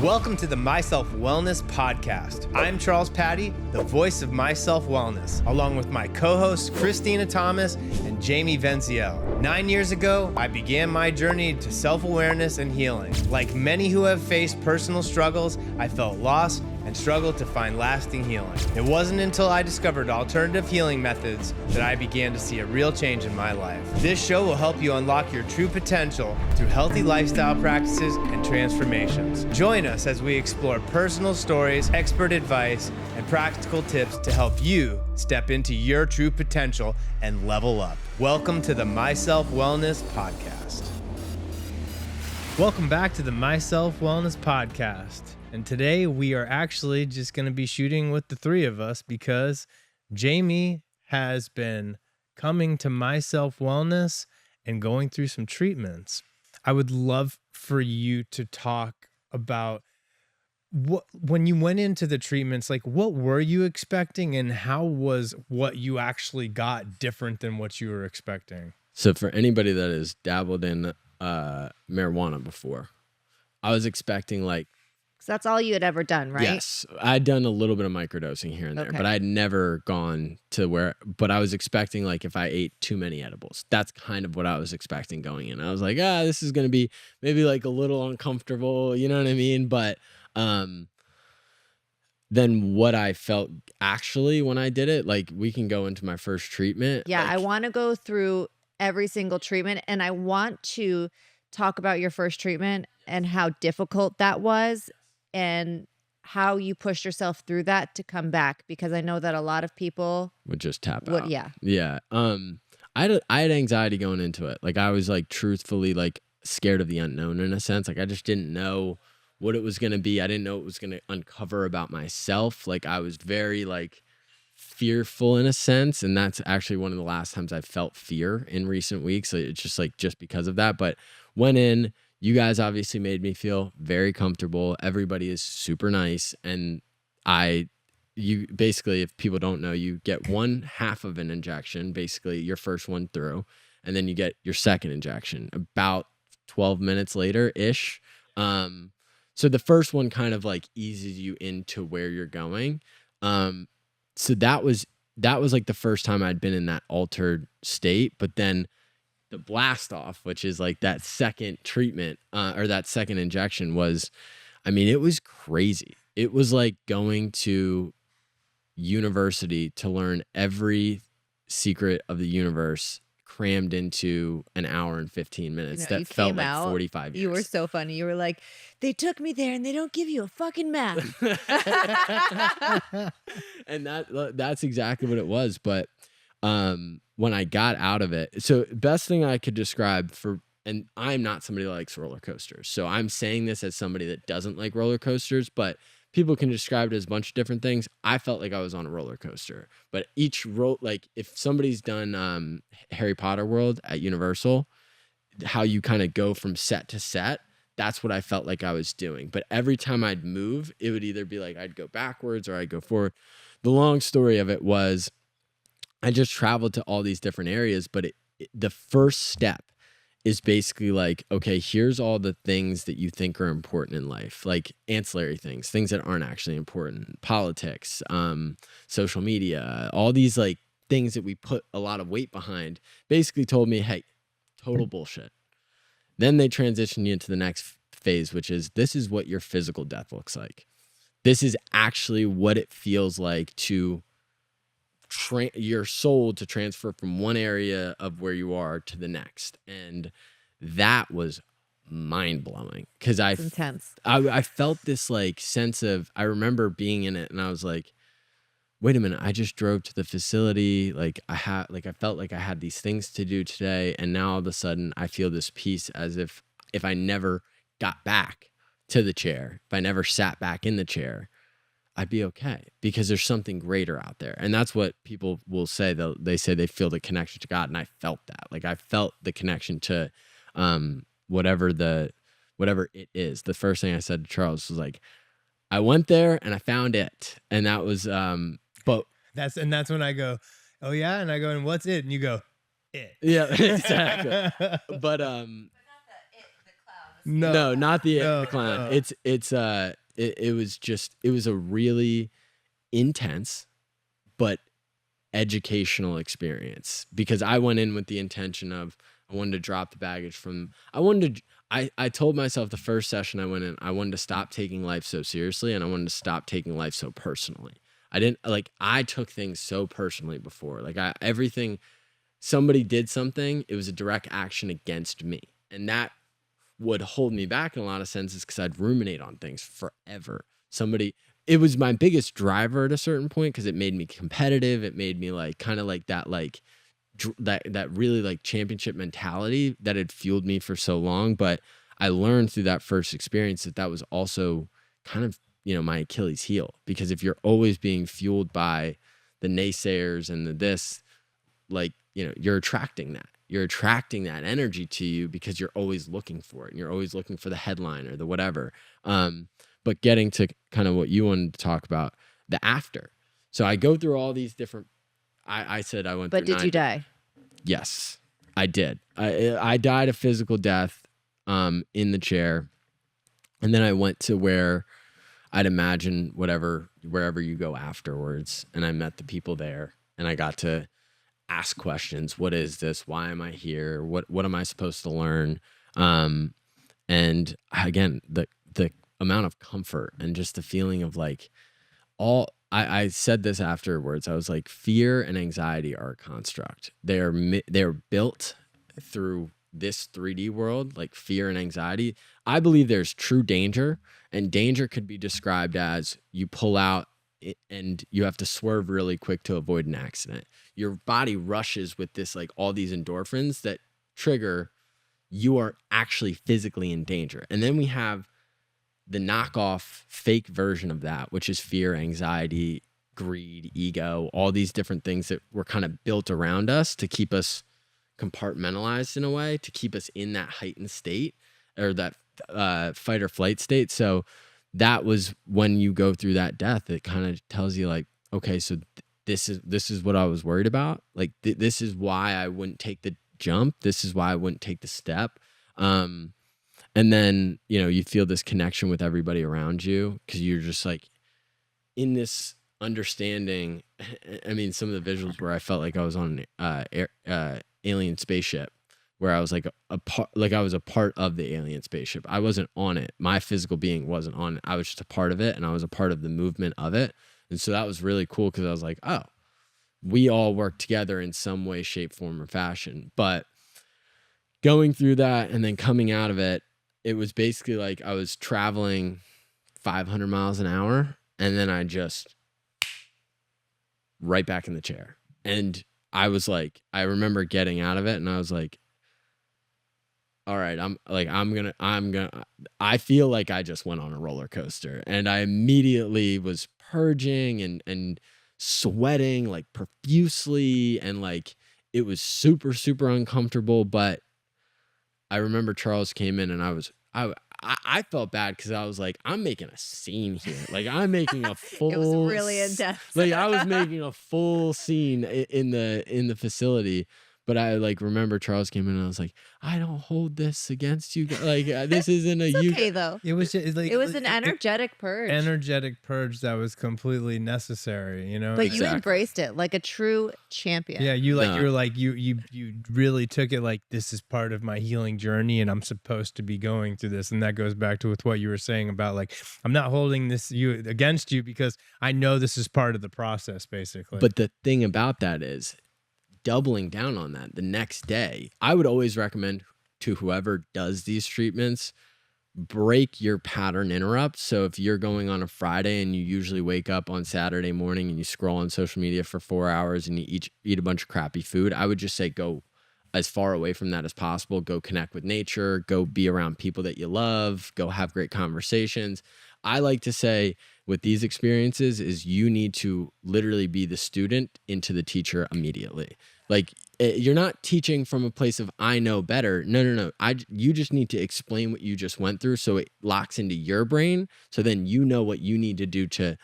Welcome to the Myself Wellness Podcast. I'm Charles Patti, the voice of Myself Wellness, along with my co-hosts Christina Thomas and Jamie Veneziale. 9 years ago, I began my journey to self-awareness and healing. Like many who have faced personal struggles, I felt lost and struggled to find lasting healing. It wasn't until I discovered alternative healing methods that I began to see a real change in my life. This show will help you unlock your true potential through healthy lifestyle practices and transformations. Join us as we explore personal stories, expert advice, and practical tips to help you step into your true potential and level up. Welcome to the Myself Wellness Podcast. Welcome back to the Myself Wellness Podcast. And today we are actually just going to be shooting with the three of us because Jamie has been coming to Myself Wellness and going through some treatments. I would love for you to talk about when you went into the treatments, like what were you expecting and how was what you actually got different than what you were expecting? So for anybody that has dabbled in marijuana before, I was expecting like, so that's all you had ever done, right? yes, I'd done a little bit of microdosing here and there, but I'd never gone to where, but I was expecting like if I ate too many edibles, that's kind of what I was expecting going in. I was like, this is going to be maybe like a little uncomfortable, you know what I mean? But then what I felt actually when I did it, like we can go into my first treatment. Yeah, like, I want to go through every single treatment and I want to talk about your first treatment and how difficult that was and how you pushed yourself through that to come back, because I know that a lot of people would just tap out. Yeah. I had anxiety going into it. Like I was like truthfully like scared of the unknown in a sense. Like I just didn't know what it was going to be. I didn't know what it was going to uncover about myself. Like I was very like fearful in a sense. And that's actually one of the last times I felt fear in recent weeks. So it's just because of that. But went in, you guys obviously made me feel very comfortable. Everybody is super nice. And you basically, if people don't know, you get one half of an injection, basically your first one through, and then you get your second injection about 12 minutes later-ish. So the first one kind of like eases you into where you're going. So that was like the first time I'd been in that altered state, but then the blast off, which is like that second treatment or that second injection was, I mean, it was crazy. It was like going to university to learn every secret of the universe crammed into an hour and 15 minutes. That felt like 45 years. You were so funny. You were like, they took me there and they don't give you a fucking map. And that's exactly what it was. But when I got out of it, so best thing I could describe and I'm not somebody that likes roller coasters. So I'm saying this as somebody that doesn't like roller coasters, but people can describe it as a bunch of different things. I felt like I was on a roller coaster, but each like if somebody's done Harry Potter World at Universal, how you kind of go from set to set, that's what I felt like I was doing. But every time I'd move, it would either be like I'd go backwards or I'd go forward. The long story of it was I just traveled to all these different areas, but the first step is basically like, okay, here's all the things that you think are important in life, like ancillary things that aren't actually important, politics, social media, all these like things that we put a lot of weight behind, basically told me, hey, total bullshit. Then they transition you into the next phase, which is this is what your physical death looks like. This is actually what it feels like to your soul to transfer from one area of where you are to the next. And that was mind-blowing because intense. I felt this like sense of, I remember being in it and I was like, wait a minute, I just drove to the facility. Like I felt like I had these things to do today. And now all of a sudden I feel this peace as if I never got back to the chair, if I never sat back in the chair, I'd be okay because there's something greater out there. And that's what people will say. They say they feel the connection to God. And I felt that. Like I felt the connection to whatever it is. The first thing I said to Charles was like, I went there and I found it. And that was, but that's when I go, oh yeah. And I go, and what's it? And you go, it. Yeah, exactly. But, No, not the No, clown. no. It was a really intense but educational experience, because I went in with the intention of, I wanted to drop the baggage from, I told myself the first session I went in, I wanted to stop taking life so seriously, and I wanted to stop taking life so personally. I took things so personally before. Everything, somebody did something, it was a direct action against me. And that would hold me back in a lot of senses, because I'd ruminate on things forever. It was my biggest driver at a certain point, because it made me competitive. It made me kind of like that, that really championship mentality that had fueled me for so long. But I learned through that first experience that was also kind of, my Achilles heel, because if you're always being fueled by the naysayers and you're attracting that. You're attracting that energy to you, because you're always looking for it, and you're always looking for the headline or the whatever. But getting to kind of what you wanted to talk about, the after. So I go through all these different, I said I went But through did you die? Yes, I did. I died a physical death in the chair. And then I went to where I'd imagine wherever you go afterwards. And I met the people there, and I got to ask questions. What is this? Why am I here? What am I supposed to learn? And again, the amount of comfort and just the feeling of I said this afterwards. I was like, fear and anxiety are a construct. They're built through this 3D world, like fear and anxiety. I believe there's true danger, and danger could be described as you pull out and you have to swerve really quick to avoid an accident. Your body rushes with this, all these endorphins that trigger you are actually physically in danger. And then we have the knockoff fake version of that, which is fear, anxiety, greed, ego, all these different things that were kind of built around us to keep us compartmentalized in a way, to keep us in that heightened state, or that fight or flight state. So that was when you go through that death, it kind of tells you okay, so this is what I was worried about. This is why I wouldn't take the jump. This is why I wouldn't take the step. And then, you feel this connection with everybody around you, because you're just in this understanding. I mean, some of the visuals where I felt like I was on an alien spaceship, where I was I was a part of the alien spaceship. I wasn't on it. My physical being wasn't on it. I was just a part of it, and I was a part of the movement of it. And so that was really cool, because I was like, oh, we all work together in some way, shape, form, or fashion. But going through that and then coming out of it, it was basically I was traveling 500 miles an hour, and then I just right back in the chair. And I was I remember getting out of it, and I was like, all right, I feel like I just went on a roller coaster. And I immediately was purging and sweating profusely, and it was super, super uncomfortable. But I remember Charles came in, and I felt bad, because I was I'm making a scene here. I'm making a full. It was really intense. I was making a full scene in the facility. But I remember Charles came in, and I was like, I don't hold this against you. This isn't a It's you. okay though. It was just, It was an energetic purge. energetic purge that was completely necessary, But Exactly. you embraced it like a true champion. Yeah, you No. you really took it this is part of my healing journey, and I'm supposed to be going through this. And that goes back to with what you were saying about I'm not holding this against you, because I know this is part of the process, basically. But the thing about that is, doubling down on that the next day, I would always recommend to whoever does these treatments, break your pattern interrupt. So if you're going on a Friday and you usually wake up on Saturday morning and you scroll on social media for 4 hours and you eat a bunch of crappy food, I would just say go as far away from that as possible. Go connect with nature, go be around people that you love, go have great conversations. I like to say with these experiences is you need to literally be the student into the teacher immediately. You're not teaching from a place of I know better. No. You just need to explain what you just went through, so it locks into your brain. So then you know what you need to do to,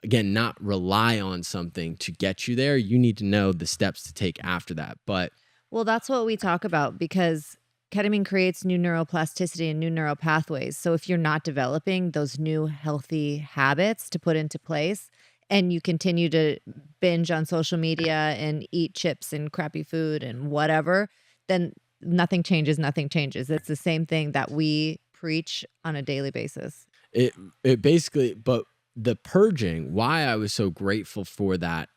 again, not rely on something to get you there. You need to know the steps to take after that. But Well, that's what we talk about, because ketamine creates new neuroplasticity and new neural pathways. So if you're not developing those new healthy habits to put into place, and you continue to binge on social media and eat chips and crappy food and whatever, then nothing changes, nothing changes. It's the same thing that we preach on a daily basis. It basically, but the purging, why I was so grateful for that.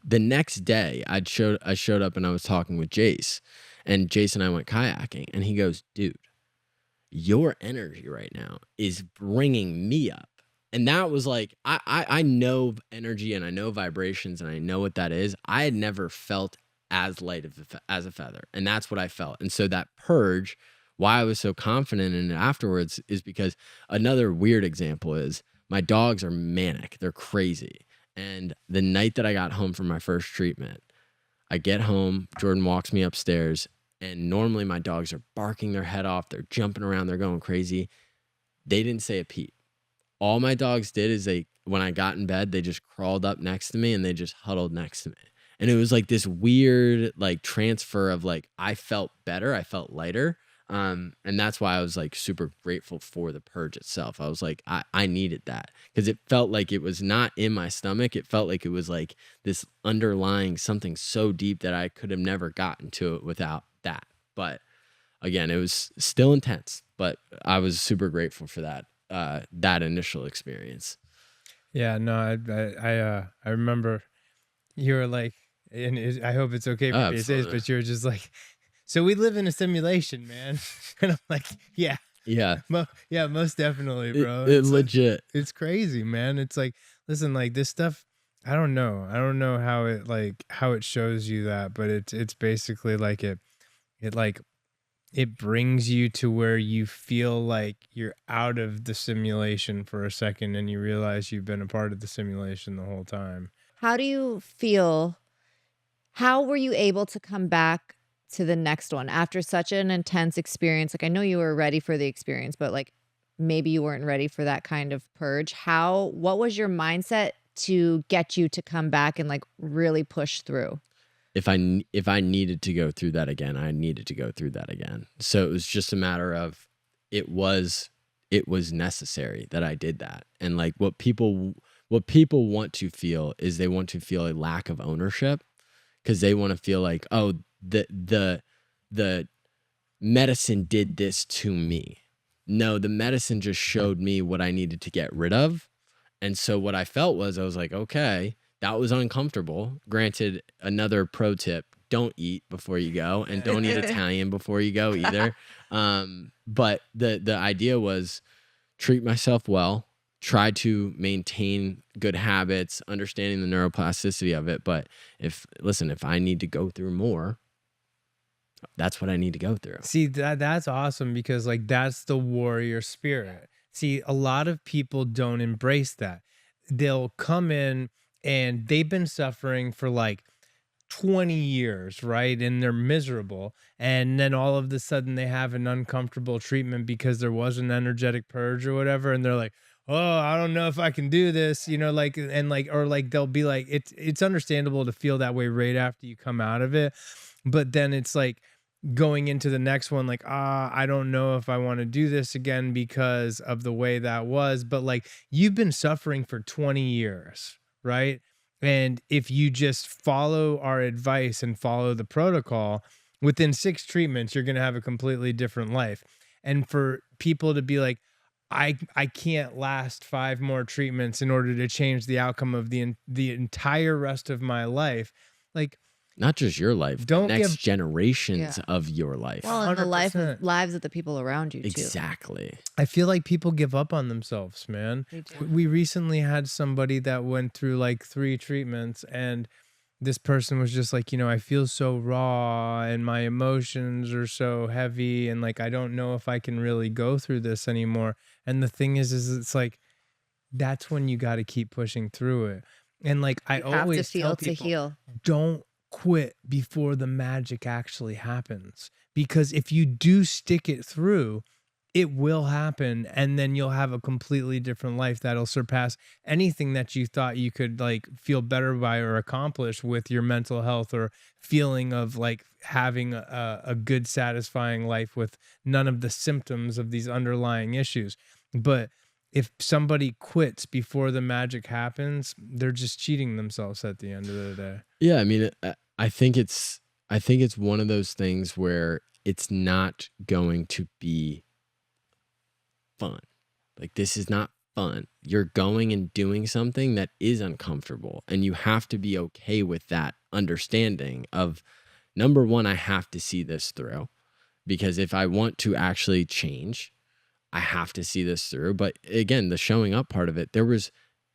The next day I showed up and I was talking with Jace, and Jace and I went kayaking, and he goes, dude, your energy right now is bringing me up. And that was like, I know energy and I know vibrations and I know what that is. I had never felt as light as a feather. And that's what I felt. And so that purge, why I was so confident in it afterwards, is because another weird example is my dogs are manic. They're crazy. And the night that I got home from my first treatment, I get home, Jordan walks me upstairs, and normally my dogs are barking their head off. They're jumping around. They're going crazy. They didn't say a peep. All my dogs did is when I got in bed, they just crawled up next to me and they just huddled next to me. And it was like this weird like transfer of like, I felt better. I felt lighter. And that's why I was like super grateful for the purge itself. I was like, I needed that because it felt like it was not in my stomach. It felt like it was like this underlying something so deep that I could have never gotten to it without that. But again, it was still intense, but I was super grateful for that initial experience. Yeah, no, I remember you were like, and I hope it's okay for me to say this, but you were just like, so we live in a simulation, man. And I'm like, yeah, most definitely, bro. It's legit. Like, it's crazy, man. It's like, listen, like this stuff, I don't know how it shows you that, but it's basically like it brings you to where you feel like you're out of the simulation for a second and you realize you've been a part of the simulation the whole time. How do you feel? How were you able to come back to the next one after such an intense experience? Like, I know you were ready for the experience, but like maybe you weren't ready for that kind of purge. What was your mindset to get you to come back and like really push through? If I needed to go through that again, I needed to go through that again. So it was just a matter of it was necessary that I did that. And like what people want to feel is they want to feel a lack of ownership because they want to feel like, oh, the medicine did this to me. No, the medicine just showed me what I needed to get rid of. And so what I felt was I was like, okay, that was uncomfortable. Granted, another pro tip, don't eat before you go and don't eat Italian before you go either. But the idea was treat myself well, try to maintain good habits, understanding the neuroplasticity of it. But if I need to go through more, that's what I need to go through. See, that's awesome because like that's the warrior spirit. See, a lot of people don't embrace that. They'll come in and they've been suffering for like 20 years, right? And they're miserable. And then all of a sudden they have an uncomfortable treatment because there was an energetic purge or whatever. And they're like, oh, I don't know if I can do this, you know, like, and like, or like, they'll be like, it's understandable to feel that way right after you come out of it. But then it's like going into the next one, like, I don't know if I want to do this again because of the way that was. But like, you've been suffering for 20 years, right? And if you just follow our advice and follow the protocol, within 6 treatments, you're going to have a completely different life. And for people to be like, I can't last 5 more treatments in order to change the outcome of the entire rest of my life. Like, not just your life, don't next generations of your life. Well, and the lives of the people around you too. Exactly. I feel like people give up on themselves, man. We recently had somebody that went through like 3 treatments, and this person was just like, you know, I feel so raw and my emotions are so heavy, and like I don't know if I can really go through this anymore. And the thing is it's like that's when you got to keep pushing through it. And like I always tell people, don't quit before the magic actually happens, because if you do stick it through, it will happen, and then you'll have a completely different life that'll surpass anything that you thought you could like feel better by or accomplish with your mental health or feeling of like having a good satisfying life with none of the symptoms of these underlying issues. But if somebody quits before the magic happens, they're just cheating themselves at the end of the day. Yeah, I mean, I think it's one of those things where it's not going to be fun. Like, this is not fun. You're going and doing something that is uncomfortable, and you have to be okay with that understanding of, number one, I have to see this through, because if I want to actually change, I have to see this through. But again, the showing up part of it, there was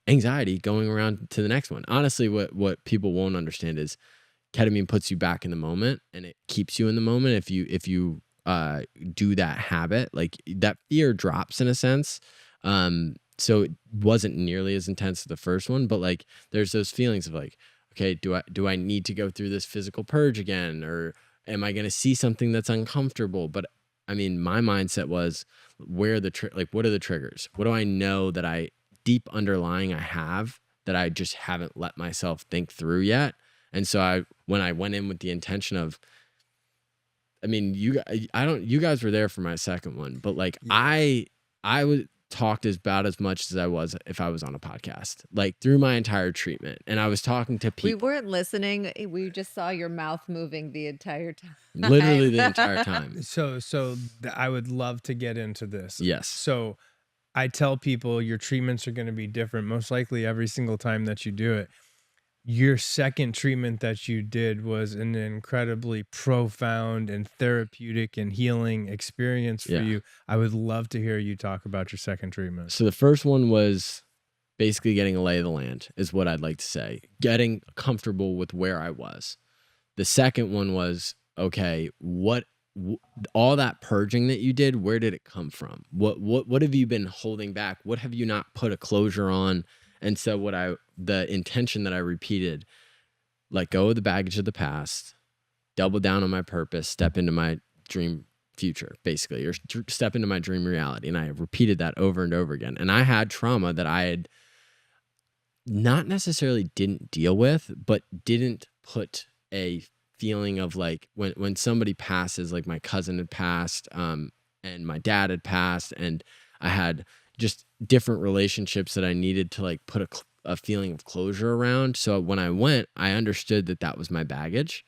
anxiety going around to the next one. Honestly, what people won't understand is ketamine puts you back in the moment, and it keeps you in the moment. If you do that habit, like, that fear drops in a sense. So it wasn't nearly as intense as the first one, but like, there's those feelings of like, okay, do I need to go through this physical purge again, or am I going to see something that's uncomfortable? But I mean, my mindset was, what are the triggers? What do I know that I deep underlying I have that I just haven't let myself think through yet? And so when I went in with the intention of, I mean, you guys were there for my second one, but like, I talked about as much as I was if I was on a podcast, like, through my entire treatment. And I was talking to We people weren't listening. We just saw your mouth moving the entire time. literally the entire time. So I would love to get into this. Yes. So I tell people your treatments are going to be different, most likely every single time that you do it. Your second treatment that you did was an incredibly profound and therapeutic and healing experience for you. I would love to hear you talk about your second treatment. So the first one was basically getting a lay of the land, is what I'd like to say. Getting comfortable with where I was. The second one was, okay, all that purging that you did, where did it come from? What have you been holding back? What have you not put a closure on? And so the intention that I repeated, let go of the baggage of the past, double down on my purpose, step into my dream future, basically, or step into my dream reality. And I repeated that over and over again. And I had trauma that I had not necessarily didn't deal with, but didn't put a feeling of like, when somebody passes, like my cousin had passed, and my dad had passed, and I had just different relationships that I needed to like put a feeling of closure around. So when I went, I understood that was my baggage.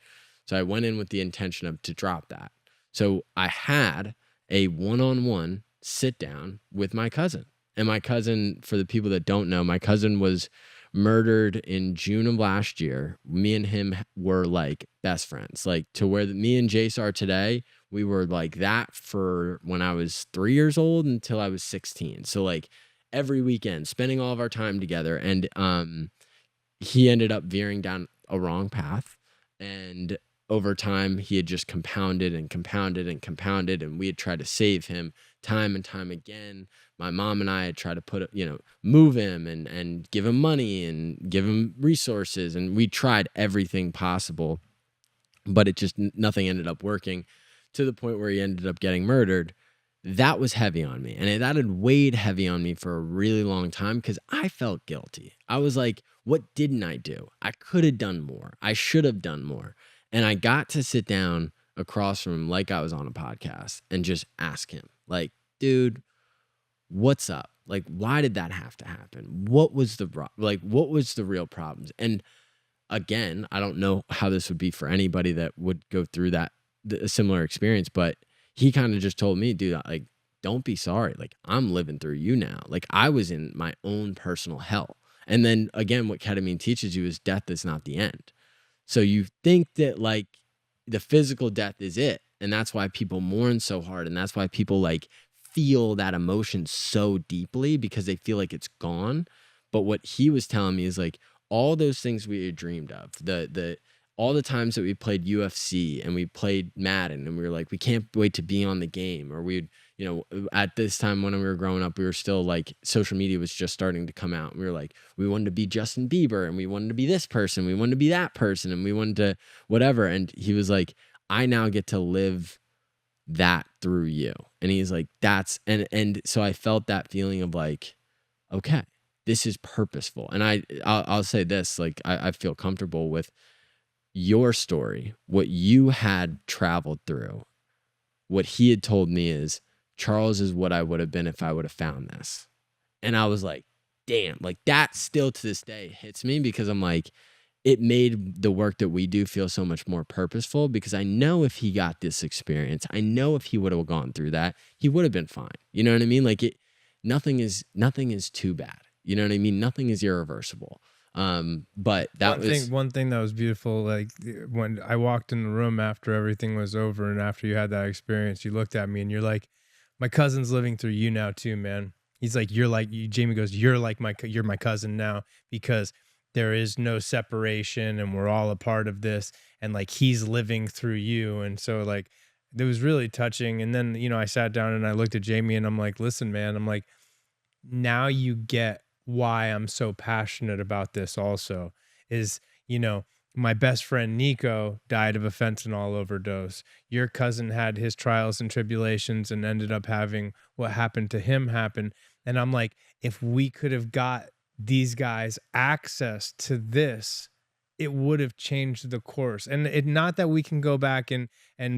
So I went in with the intention of to drop that. So I had a one-on-one sit down with my cousin. And my cousin, for the people that don't know, my cousin was murdered in June of last year. Me and him were like best friends, like to where me and Jace are today. We were like that for when I was 3 years old until I was 16. So like every weekend, spending all of our time together. And he ended up veering down a wrong path. And over time, he had just compounded and compounded and compounded. And we had tried to save him time and time again. My mom and I had tried to move him and give him money and give him resources. And we tried everything possible, but nothing ended up working, to the point where he ended up getting murdered. That was heavy on me. And that had weighed heavy on me for a really long time, because I felt guilty. I was like, what didn't I do? I could have done more. I should have done more. And I got to sit down across from him like I was on a podcast and just ask him, like, dude, what's up? Like, why did that have to happen? What was the real problems? And again, I don't know how this would be for anybody that would go through a similar experience, but he kind of just told me, dude, like, don't be sorry. Like, I'm living through you now. Like, I was in my own personal hell. And then again, what ketamine teaches you is death is not the end. So you think that like the physical death is it. And that's why people mourn so hard. And that's why people like feel that emotion so deeply, because they feel like it's gone. But what he was telling me is like all those things we had dreamed of, all the times that we played UFC and we played Madden and we were like, we can't wait to be on the game. Or we'd, at this time when we were growing up, we were still like, social media was just starting to come out. And we were like, we wanted to be Justin Bieber and we wanted to be this person. We wanted to be that person and we wanted to whatever. And he was like, I now get to live that through you. And he's like, and so I felt that feeling of like, okay, this is purposeful. And I'll say this, like, I feel comfortable with your story, what you had traveled through. What he had told me is, Charles is what I would have been if I would have found this. And I was like, damn, like that still to this day hits me, because I'm like, it made the work that we do feel so much more purposeful, because I know if he got this experience, I know if he would have gone through that, he would have been fine. You know what I mean? Like nothing is too bad. You know what I mean? Nothing is irreversible. But one thing that was beautiful, like when I walked in the room after everything was over and after you had that experience, you looked at me and you're like, my cousin's living through you now too, man. He's like, Jamie goes, you're my cousin now, because there is no separation and we're all a part of this. And like, he's living through you. And so like, it was really touching. And then, I sat down and I looked at Jamie and I'm like, listen, man, I'm like, now you get why I'm so passionate about this also is, my best friend Nico died of a fentanyl overdose. Your cousin had his trials and tribulations and ended up having what happened to him happen. And I'm like, if we could have got these guys access to this, it would have changed the course. And not that we can go back and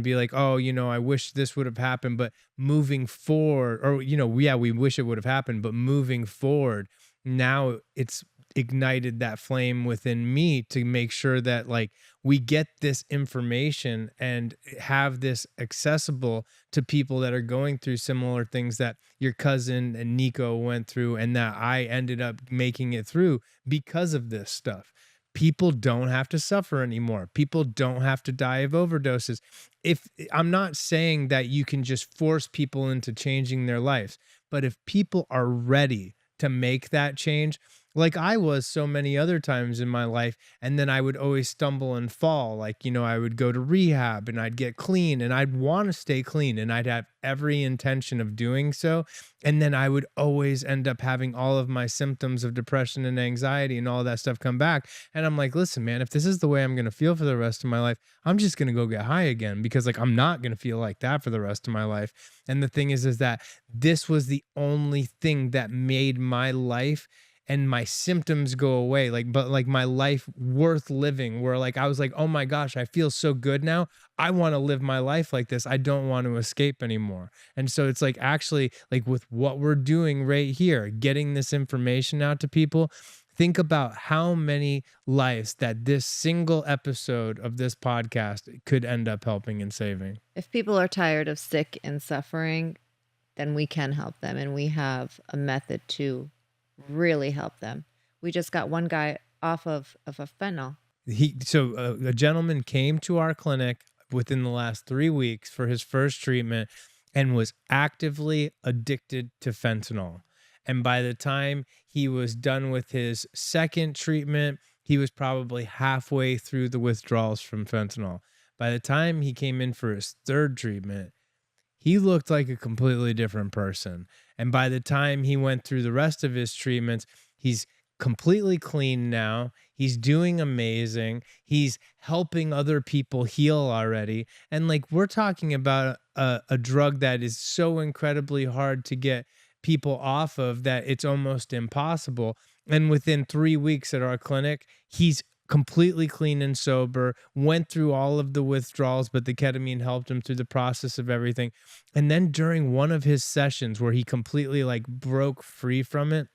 be like, oh, I wish this would have happened, but moving forward, or, we wish it would have happened, but moving forward, now it's ignited that flame within me to make sure that like we get this information and have this accessible to people that are going through similar things that your cousin and Nico went through, and that I ended up making it through because of this stuff. People don't have to suffer anymore. People don't have to die of overdoses. If I'm not saying that you can just force people into changing their lives, but if people are ready to make that change, like I was so many other times in my life, and then I would always stumble and fall. Like, I would go to rehab and I'd get clean and I'd want to stay clean and I'd have every intention of doing so. And then I would always end up having all of my symptoms of depression and anxiety and all that stuff come back. And I'm like, listen, man, if this is the way I'm going to feel for the rest of my life, I'm just going to go get high again, because like, I'm not going to feel like that for the rest of my life. And the thing is that this was the only thing that made my life and my symptoms go away, but my life worth living, where like I was like, oh my gosh, I feel so good now. I want to live my life like this. I don't want to escape anymore. And so it's like, actually, like with what we're doing right here, getting this information out to people, think about how many lives that this single episode of this podcast could end up helping and saving. If people are tired of sick and suffering, then we can help them, and we have a method to really help them. We just got one guy off of a fentanyl. A gentleman came to our clinic within the last 3 weeks for his first treatment and was actively addicted to fentanyl. And by the time he was done with his second treatment, he was probably halfway through the withdrawals from fentanyl. By the time he came in for his third treatment, he looked like a completely different person. And by the time he went through the rest of his treatments, he's completely clean now. He's doing amazing. He's helping other people heal already. And like, we're talking about a drug that is so incredibly hard to get people off of that it's almost impossible. And within 3 weeks at our clinic, he's completely clean and sober, went through all of the withdrawals, but the ketamine helped him through the process of everything. And then during one of his sessions where he completely like broke free from it,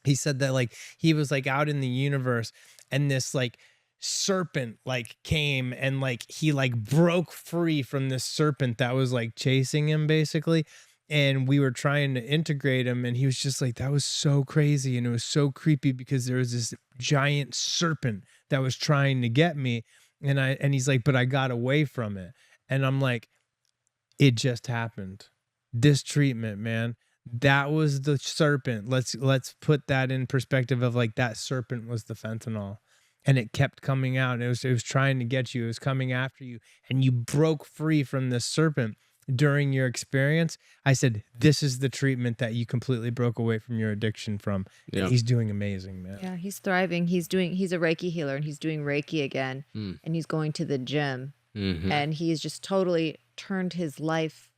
he said that like he was like out in the universe and this like serpent like came and like he like broke free from this serpent that was like chasing him basically. And we were trying to integrate him, and he was just like, that was so crazy. And it was so creepy because there was this giant serpent that was trying to get me. And he's like, but I got away from it. And I'm like, it just happened. This treatment, man, that was the serpent. Let's put that in perspective of like, that serpent was the fentanyl. And it kept coming out. It was trying to get you. It was coming after you. And you broke free from this serpent during your experience. I said, this is the treatment that you completely broke away from your addiction from. Yeah. He's doing amazing, man. Yeah, he's thriving. He's a Reiki healer, and he's doing Reiki again. And he's going to the gym. And he's just totally turned his life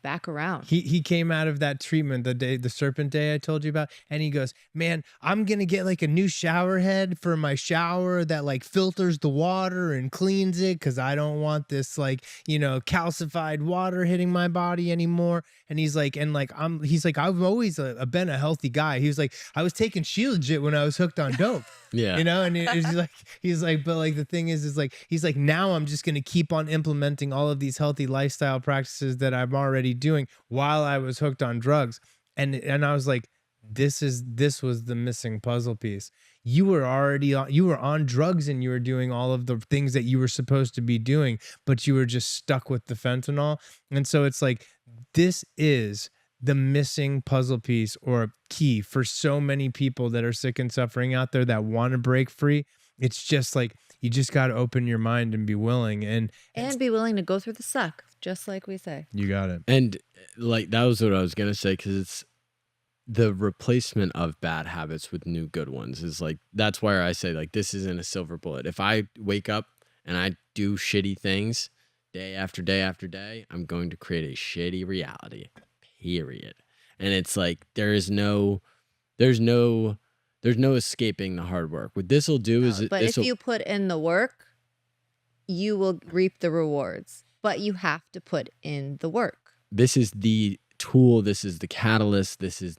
back around. He came out of that treatment the serpent day I told you about, and he goes, man, I'm gonna get like a new shower head for my shower that like filters the water and cleans it, because I don't want this like, you know, calcified water hitting my body anymore. And he's like, I've always been a healthy guy. He was like, I was taking Shilajit when I was hooked on dope. Yeah. You know, and he's like, but like the thing is like, he's like, now I'm just going to keep on implementing all of these healthy lifestyle practices that I'm already doing while I was hooked on drugs. And I was like, this was the missing puzzle piece. You were on drugs and you were doing all of the things that you were supposed to be doing, but you were just stuck with the fentanyl. And so it's like, this is the missing puzzle piece or key for so many people that are sick and suffering out there that want to break free. It's just like, you just got to open your mind and be willing and be willing to go through the suck, just like we say. You got it. And like, that was what I was going to say, because it's the replacement of bad habits with new good ones is like, that's why I say like, this isn't a silver bullet. If I wake up and I do shitty things day after day after day, I'm going to create a shitty reality. Period. And it's like there's no escaping the hard work. What this will do is, but if you put in the work, you will reap the rewards. But you have to put in the work. This is the tool. This is the catalyst. This is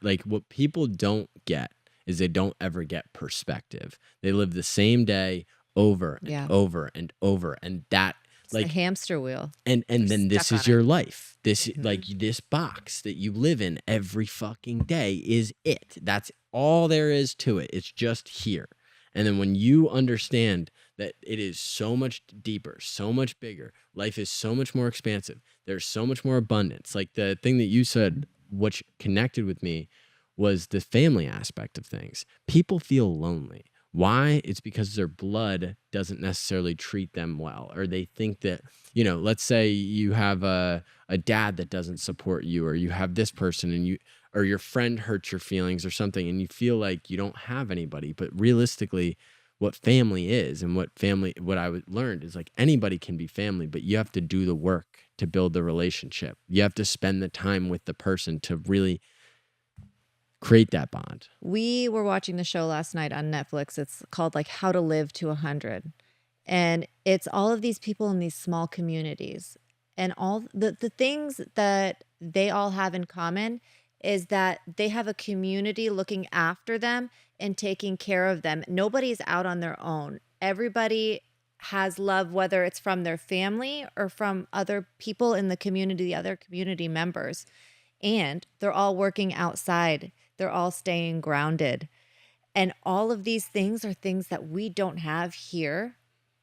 like what people don't get is they don't ever get perspective. They live the same day over and over and over, and that. It's like a hamster wheel. And then this is your life. This like this box that you live in every fucking day is it. That's all there is to it. It's just here. And then when you understand that it is so much deeper, so much bigger, life is so much more expansive. There's so much more abundance. Like the thing that you said, which connected with me, was the family aspect of things. People feel lonely. Why? It's because their blood doesn't necessarily treat them well, or they think that, you know, let's say you have a dad that doesn't support you, or you have this person and or your friend hurts your feelings or something, and you feel like you don't have anybody. But realistically, what family is and what I learned is like anybody can be family, but you have to do the work to build the relationship. You have to spend the time with the person to really create that bond. We were watching the show last night on Netflix. It's called like How to Live to 100. And it's all of these people in these small communities. And all the things that they all have in common is that they have a community looking after them and taking care of them. Nobody's out on their own. Everybody has love, whether it's from their family or from other people in the community, the other community members. And they're all working outside. They're all staying grounded. And all of these things are things that we don't have here.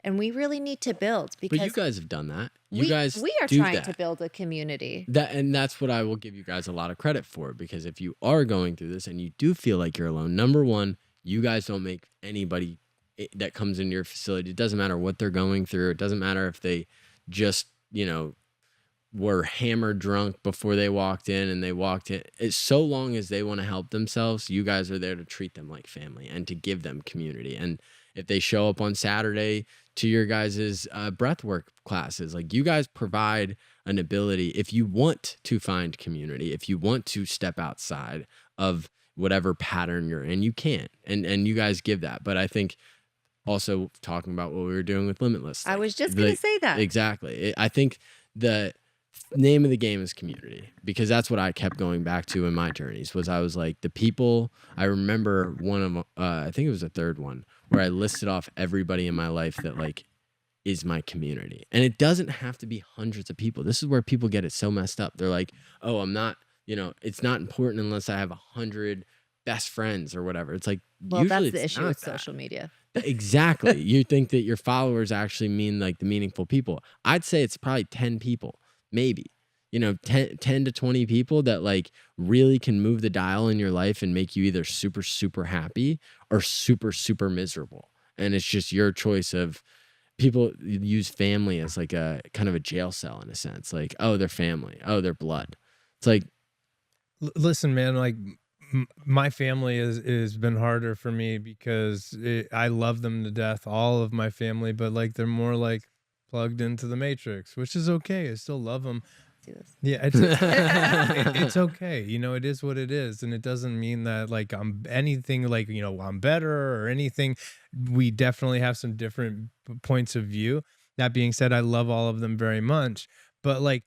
And we really need to build, because but you guys have done that. We are trying to build a community. And that's what I will give you guys a lot of credit for, because if you are going through this and you do feel like you're alone, number one, you guys don't make anybody that comes into your facility. It doesn't matter what they're going through. It doesn't matter if they just, you know, were hammered drunk before they walked in and they walked in. It's so long as they want to help themselves, you guys are there to treat them like family and to give them community. And if they show up on Saturday to your guys' breathwork classes, like you guys provide an ability, if you want to find community, if you want to step outside of whatever pattern you're in, you can. And you guys give that. But I think also talking about what we were doing with Limitless. I was just going to say that. Exactly. I think the name of the game is community, because that's what I kept going back to in my journeys. Was I was like, the people, I remember one of I think it was the third one, where I listed off everybody in my life that like is my community. And it doesn't have to be hundreds of people. This is where people get it so messed up. They're like, oh, I'm not, you know, it's not important unless I have 100 best friends or whatever. It's like, well, that's the issue with social media. Exactly. You think that your followers actually mean like the meaningful people. I'd say it's probably 10 people. Maybe, you know, 10 to 20 people that like really can move the dial in your life and make you either super, super happy or super, super miserable. And it's just your choice of people use family as like a kind of a jail cell in a sense. Like, oh, they're family. Oh, they're blood. It's like, listen, man, like my family has been harder for me because I love them to death, all of my family, but like they're more like plugged into the Matrix, which is okay. I still love them. Do this. Yeah, it's okay. You know, it is what it is. And it doesn't mean that like I'm anything like, you know, I'm better or anything. We definitely have some different points of view. That being said, I love all of them very much. But like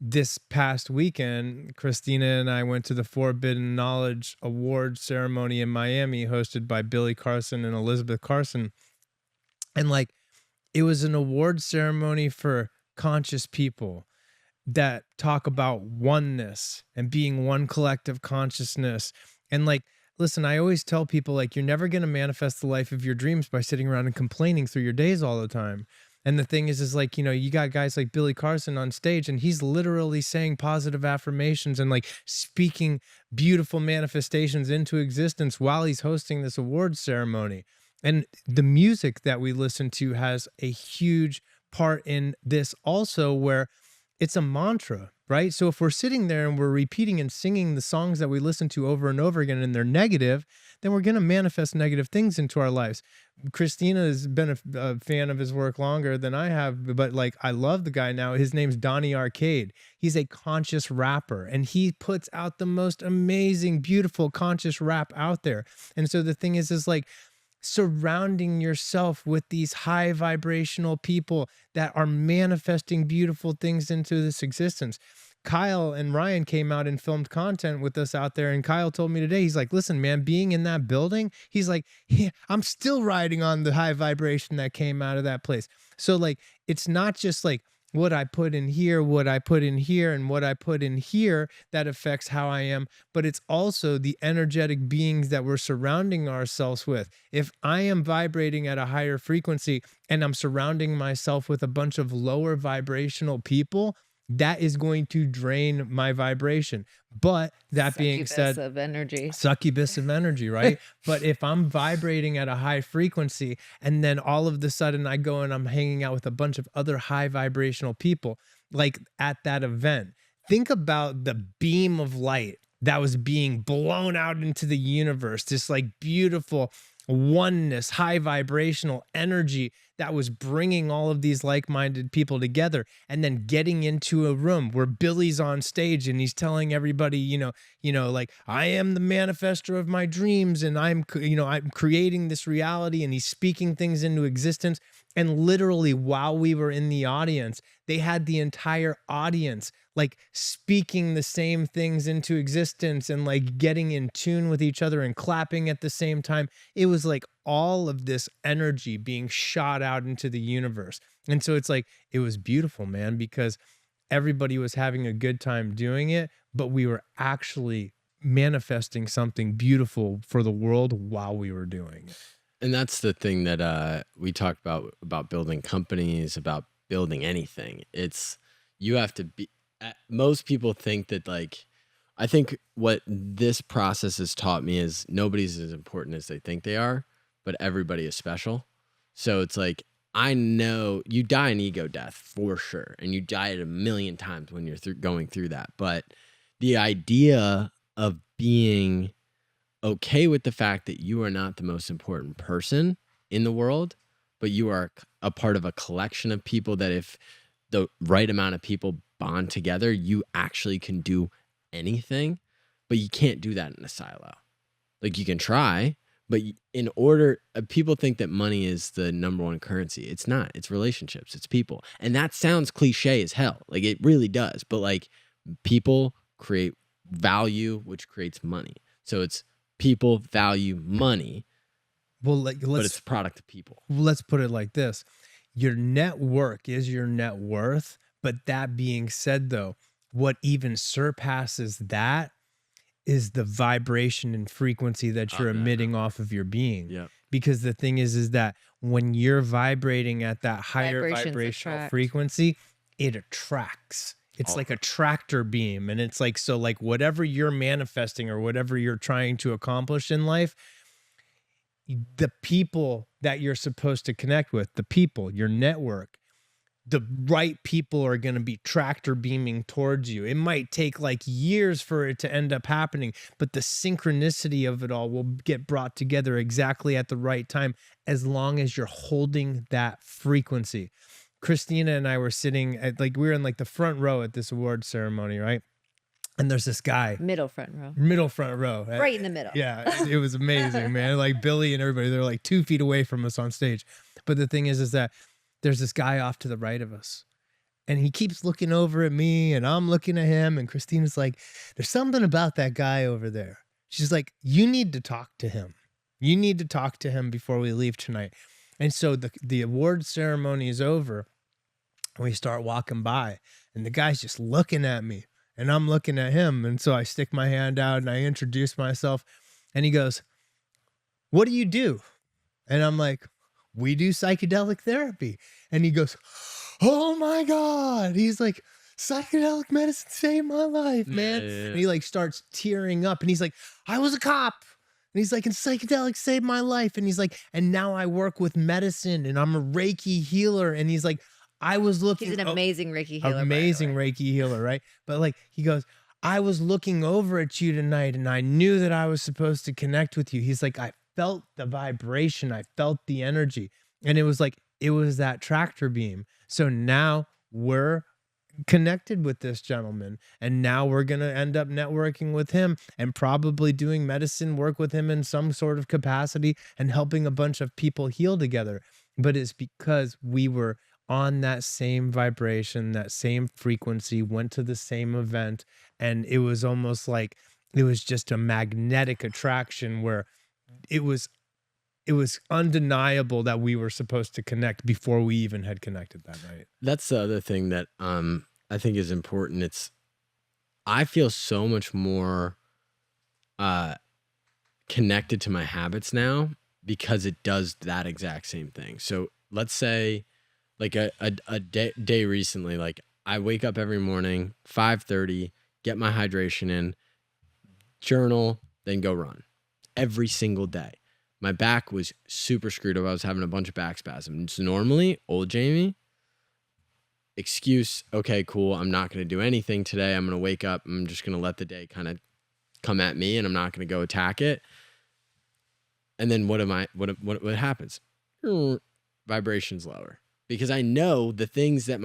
this past weekend, Christina and I went to the Forbidden Knowledge Award ceremony in Miami, hosted by Billy Carson and Elizabeth Carson. And like, it was an award ceremony for conscious people that talk about oneness and being one collective consciousness. And like, listen, I always tell people like, you're never going to manifest the life of your dreams by sitting around and complaining through your days all the time. And the thing is like, you know, you got guys like Billy Carson on stage and he's literally saying positive affirmations and like speaking beautiful manifestations into existence while he's hosting this awards ceremony. And the music that we listen to has a huge part in this also, where it's a mantra, right? So if we're sitting there and we're repeating and singing the songs that we listen to over and over again and they're negative, then we're going to manifest negative things into our lives. Christina has been a fan of his work longer than I have, but like, I love the guy now. His name's Donnie Arcade. He's a conscious rapper and he puts out the most amazing, beautiful conscious rap out there. And so the thing is like, surrounding yourself with these high vibrational people that are manifesting beautiful things into this existence. Kyle and Ryan came out and filmed content with us out there. And Kyle told me today, he's like, listen, man, being in that building, he's like, yeah, I'm still riding on the high vibration that came out of that place. So like, it's not just like, what I put in here, what I put in here, and what I put in here that affects how I am. But it's also the energetic beings that we're surrounding ourselves with. If I am vibrating at a higher frequency and I'm surrounding myself with a bunch of lower vibrational people, that is going to drain my vibration. But that being said, succubus of energy, right? But if I'm vibrating at a high frequency and then all of the sudden I go and I'm hanging out with a bunch of other high vibrational people, like at that event, think about the beam of light that was being blown out into the universe, this like beautiful oneness, high vibrational energy that was bringing all of these like-minded people together, and then getting into a room where Billy's on stage and he's telling everybody, you know, like, I am the manifester of my dreams and I'm creating this reality, and he's speaking things into existence. And literally while we were in the audience, they had the entire audience like speaking the same things into existence and like getting in tune with each other and clapping at the same time. It was like all of this energy being shot out into the universe. And so it's like, it was beautiful, man, because everybody was having a good time doing it, but we were actually manifesting something beautiful for the world while we were doing it. And that's the thing that we talk about building companies, about building anything. It's, you have to be, most people think that like, I think what this process has taught me is nobody's as important as they think they are, but everybody is special. So it's like, I know you die an ego death for sure. And you die it 1,000,000 times when you're going through that. But the idea of being okay with the fact that you are not the most important person in the world, but you are a part of a collection of people that if the right amount of people bond together, you actually can do anything, but you can't do that in a silo. Like you can try, but in order, people think that money is the #1 currency. It's not. It's relationships. It's people. And that sounds cliche as hell. Like it really does. But like people create value, which creates money. So it's people value money. Well, like, but it's a product of people. Let's put it like this. Your network is your net worth. But that being said, though, what even surpasses that is the vibration and frequency that you're emitting off of your being. Yeah. Because the thing is that when you're vibrating at that higher vibrational frequency, it attracts. It's like a tractor beam. And it's like, so like whatever you're manifesting or whatever you're trying to accomplish in life, the people that you're supposed to connect with, the people, your network, the right people are going to be tractor beaming towards you. It might take like years for it to end up happening, but the synchronicity of it all will get brought together exactly at the right time, as long as you're holding that frequency. Christina and I were sitting at like, we were in like the front row at this award ceremony, right? And there's this guy, Middle front row. middle front row. Right in the middle. Yeah, it was amazing, man. Like Billy and everybody, they're like 2 feet away from us on stage. But the thing is that there's this guy off to the right of us. And he keeps looking over at me and I'm looking at him. And Christina's like, there's something about that guy over there. She's like, you need to talk to him. You need to talk to him before we leave tonight. And so the award ceremony is over. And we start walking by and the guy's just looking at me and I'm looking at him. And so I stick my hand out and I introduce myself and he goes, what do you do? And I'm like, we do psychedelic therapy. And he goes, oh my God. He's like, psychedelic medicine saved my life, man. Yeah. And he like starts tearing up and he's like, I was a cop. And he's like, and psychedelics saved my life. And he's like, and now I work with medicine and I'm a Reiki healer. And he's like, I was looking. He's an amazing Reiki healer. Amazing Reiki healer, right? But like, he goes, I was looking over at you tonight and I knew that I was supposed to connect with you. He's like, I felt the vibration. I felt the energy. And it was like, it was that tractor beam. So now we're connected with this gentleman and now we're going to end up networking with him and probably doing medicine work with him in some sort of capacity and helping a bunch of people heal together. But it's because we were on that same vibration, that same frequency, went to the same event. And it was almost like it was just a magnetic attraction where it was undeniable that we were supposed to connect before we even had connected that night. That's the other thing that I think is important. I feel so much more connected to my habits now because it does that exact same thing. So let's say like a day recently, like I wake up every morning, 5:30, get my hydration in, journal, then go run every single day. My back was super screwed up. I was having a bunch of back spasms. So normally, old Jamie, excuse, okay, cool. I'm not going to do anything today. I'm going to wake up. I'm just going to let the day kind of come at me and I'm not going to go attack it. And then what happens? Vibration's lower because I know the things that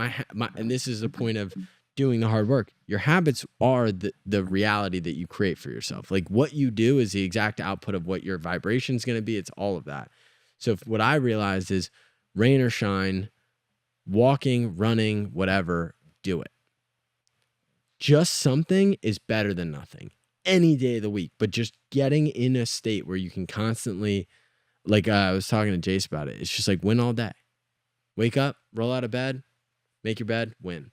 and this is the point of doing the hard work. Your habits are the reality that you create for yourself. Like what you do is the exact output of what your vibration is going to be. It's all of that. So what I realized is rain or shine, walking, running, whatever, do it. Just something is better than nothing any day of the week, but just getting in a state where you can constantly, like I was talking to Jace about it. It's just like win all day. Wake up, roll out of bed, make your bed, win.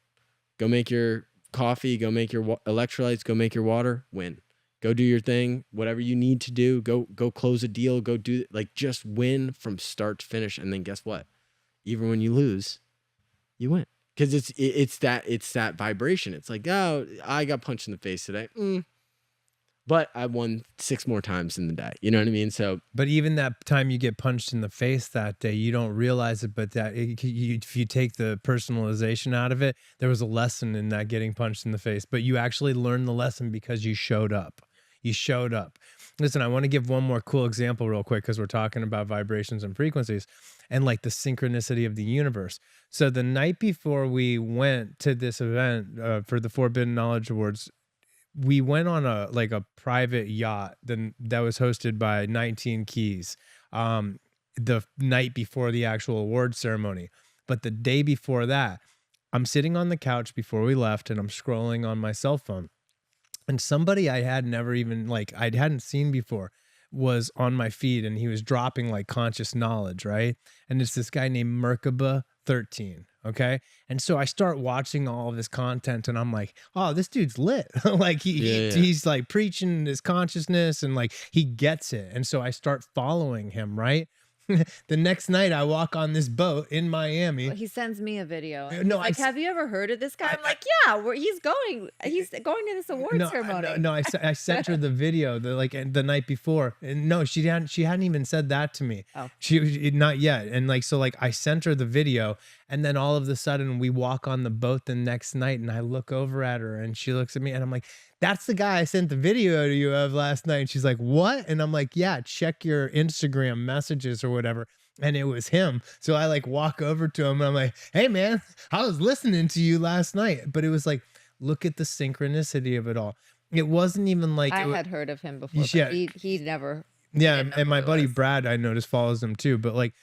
Go make your coffee, go make your electrolytes, go make your water, win. Go do your thing, whatever you need to do, go close a deal, go do, like just win from start to finish. And then guess what? Even when you lose, you win. Because it's that vibration. It's like, oh, I got punched in the face today. But I won 6 more times in the day. You know what I mean? So, but even that time you get punched in the face that day, you don't realize it. But if you take the personalization out of it, there was a lesson in that getting punched in the face. But you actually learned the lesson because you showed up. You showed up. Listen, I want to give one more cool example real quick because we're talking about vibrations and frequencies and like the synchronicity of the universe. So the night before we went to this event for the Forbidden Knowledge Awards, we went on a private yacht that was hosted by 19 Keys the night before the actual award ceremony. But the day before that, I'm sitting on the couch before we left and I'm scrolling on my cell phone. And somebody I had never even I hadn't seen before was on my feed and he was dropping like conscious knowledge, right? And it's this guy named Merkaba 13. Okay. And so I start watching all of this content and I'm like, oh, this dude's lit. Like he's like preaching his consciousness and like he gets it. And so I start following him, right? The next night I walk on this boat in Miami. Well, he sends me a video. No, He's like, have you ever heard of this guy? I'm like, yeah, he's going to this award ceremony. No, I sent her the video the night before, and no, she hadn't even said that to me. Oh, she not yet. And I sent her the video, and then all of a sudden we walk on the boat the next night, and I look over at her, and she looks at me, and I'm like, that's the guy I sent the video to you of last night. And she's like, what? And I'm like, yeah, check your Instagram messages or whatever. And it was him. So I like walk over to him and I'm like, hey man, I was listening to you last night. But it was like, look at the synchronicity of it all. It wasn't even like I it, had heard of him before, but yeah, he never. yeah. didn't know And who my it buddy was. Brad, I noticed, follows him too. But like,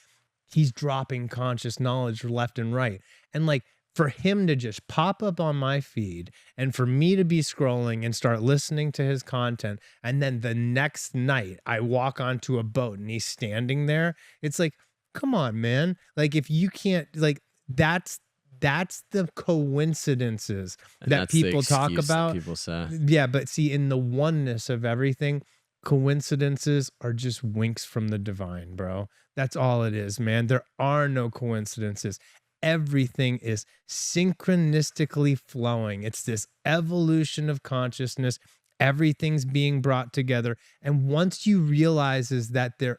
he's dropping conscious knowledge left and right. And like, for him to just pop up on my feed and for me to be scrolling and start listening to his content, and then the next night I walk onto a boat and he's standing there, it's like, come on, man. Like, if you can't, like, that's the coincidences And that that's the people talk excuse that about. people say. Yeah, but see, in the oneness of everything, coincidences are just winks from the divine, bro. That's all it is, man. There are no coincidences. Everything is synchronistically flowing. It's this evolution of consciousness. Everything's being brought together. And once you realize that there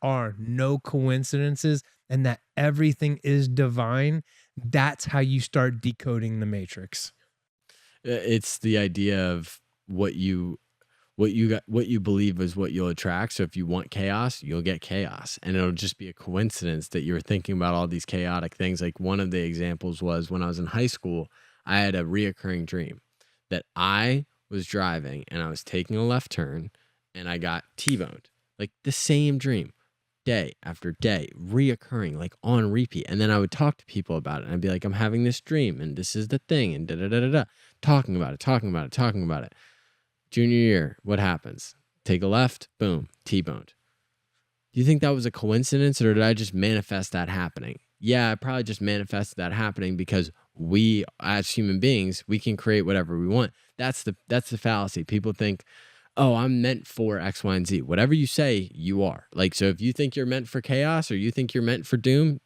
are no coincidences and that everything is divine, that's how you start decoding the matrix. It's the idea of what you believe is what you'll attract. So if you want chaos, you'll get chaos, and it'll just be a coincidence that you were thinking about all these chaotic things. Like one of the examples was when I was in high school, I had a reoccurring dream that I was driving and I was taking a left turn and I got T-boned. Like the same dream, day after day, reoccurring, like on repeat. And then I would talk to people about it and I'd be like, I'm having this dream and this is the thing, and da-da-da-da-da, talking about it. Junior year, what happens? Take a left, boom, T-boned. Do you think that was a coincidence, or did I just manifest that happening? Yeah, I probably just manifested that happening because we, as human beings, we can create whatever we want. That's the fallacy. People think, oh, I'm meant for X, Y, and Z. Whatever you say, you are. Like, so if you think you're meant for chaos or you think you're meant for doom,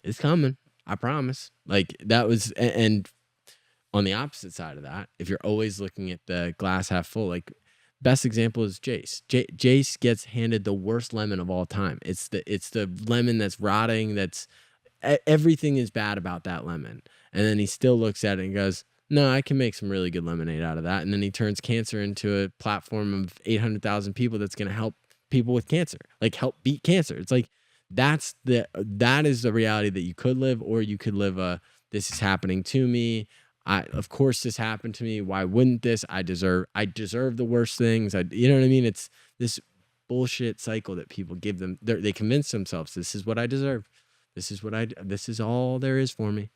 it's coming. I promise. Like that was, and on the opposite side of that, if you're always looking at the glass half full, like best example is Jace. Jace gets handed the worst lemon of all time. It's the lemon that's rotting. Everything is bad about that lemon. And then he still looks at it and goes, no, I can make some really good lemonade out of that. And then he turns cancer into a platform of 800,000 people that's going to help people with cancer, like help beat cancer. It's like, that is the reality that you could live, or you could live this is happening to me. Of course this happened to me. Why wouldn't this? I deserve the worst things. You know what I mean? It's this bullshit cycle that people give them. They convince themselves, this is what I deserve. This is all there is for me.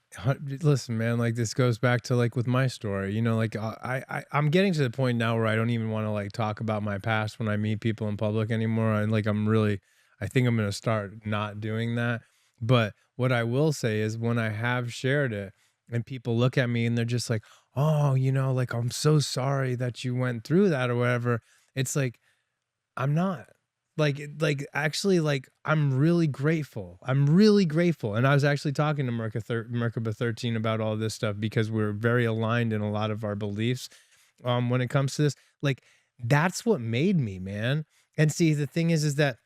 Listen, man, like this goes back to like with my story, you know, like I'm getting to the point now where I don't even want to like talk about my past when I meet people in public anymore. And like, I think I'm going to start not doing that. But what I will say is when I have shared it and people look at me and they're just like, oh, you know, like, I'm so sorry that you went through that or whatever. It's like, I'm not. Actually, like, I'm really grateful. And I was actually talking to Merkaba 13 about all this stuff because we're very aligned in a lot of our beliefs when it comes to this. Like, that's what made me, man. And see, the thing is that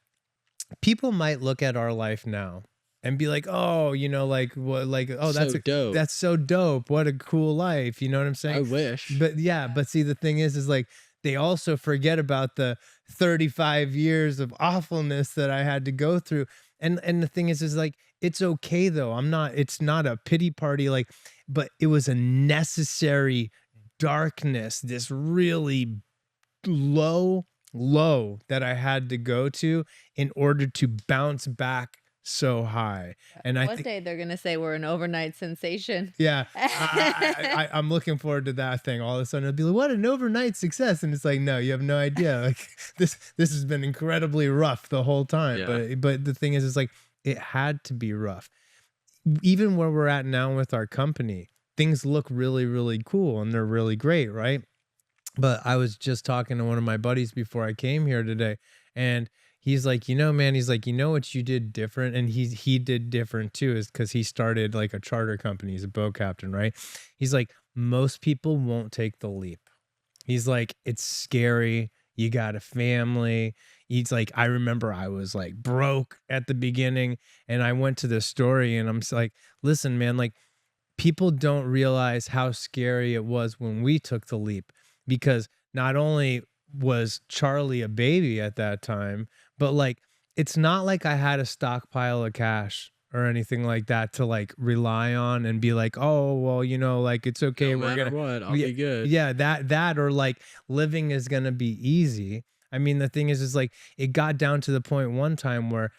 people might look at our life now and be like, oh, you know, like, what, like, oh, dope. That's so dope. What a cool life. You know what I'm saying? I wish. But yeah, but see, the thing is like, they also forget about the 35 years of awfulness that I had to go through. And the thing is like, it's okay though. It's not a pity party, like, but it was a necessary darkness, this really low that I had to go to in order to bounce back so high. And I One think day they're gonna say we're an overnight sensation. yeah, I'm looking forward to that thing. All of a sudden it'll be like, what an overnight success. And it's like, no, you have no idea. Like this has been incredibly rough the whole time. Yeah. But the thing is like, it had to be rough. Even where we're at now with our company, things look really, really cool and they're really great, right? But I was just talking to one of my buddies before I came here today, and he's like, you know, man, he's like, you know what you did different? And he did different too, is because he started like a charter company. He's a boat captain, right? He's like, most people won't take the leap. He's like, it's scary. You got a family. He's like, I remember I was like broke at the beginning, and I went to this story and I'm like, listen, man, like people don't realize how scary it was when we took the leap, because not only was Charlie a baby at that time, but like it's not like I had a stockpile of cash or anything like that to like rely on and be like, oh, well, you know, like it's okay. No We're matter gonna, what, I'll yeah, be good. yeah, that, or like living is gonna be easy. I mean, the thing is like it got down to the point one time where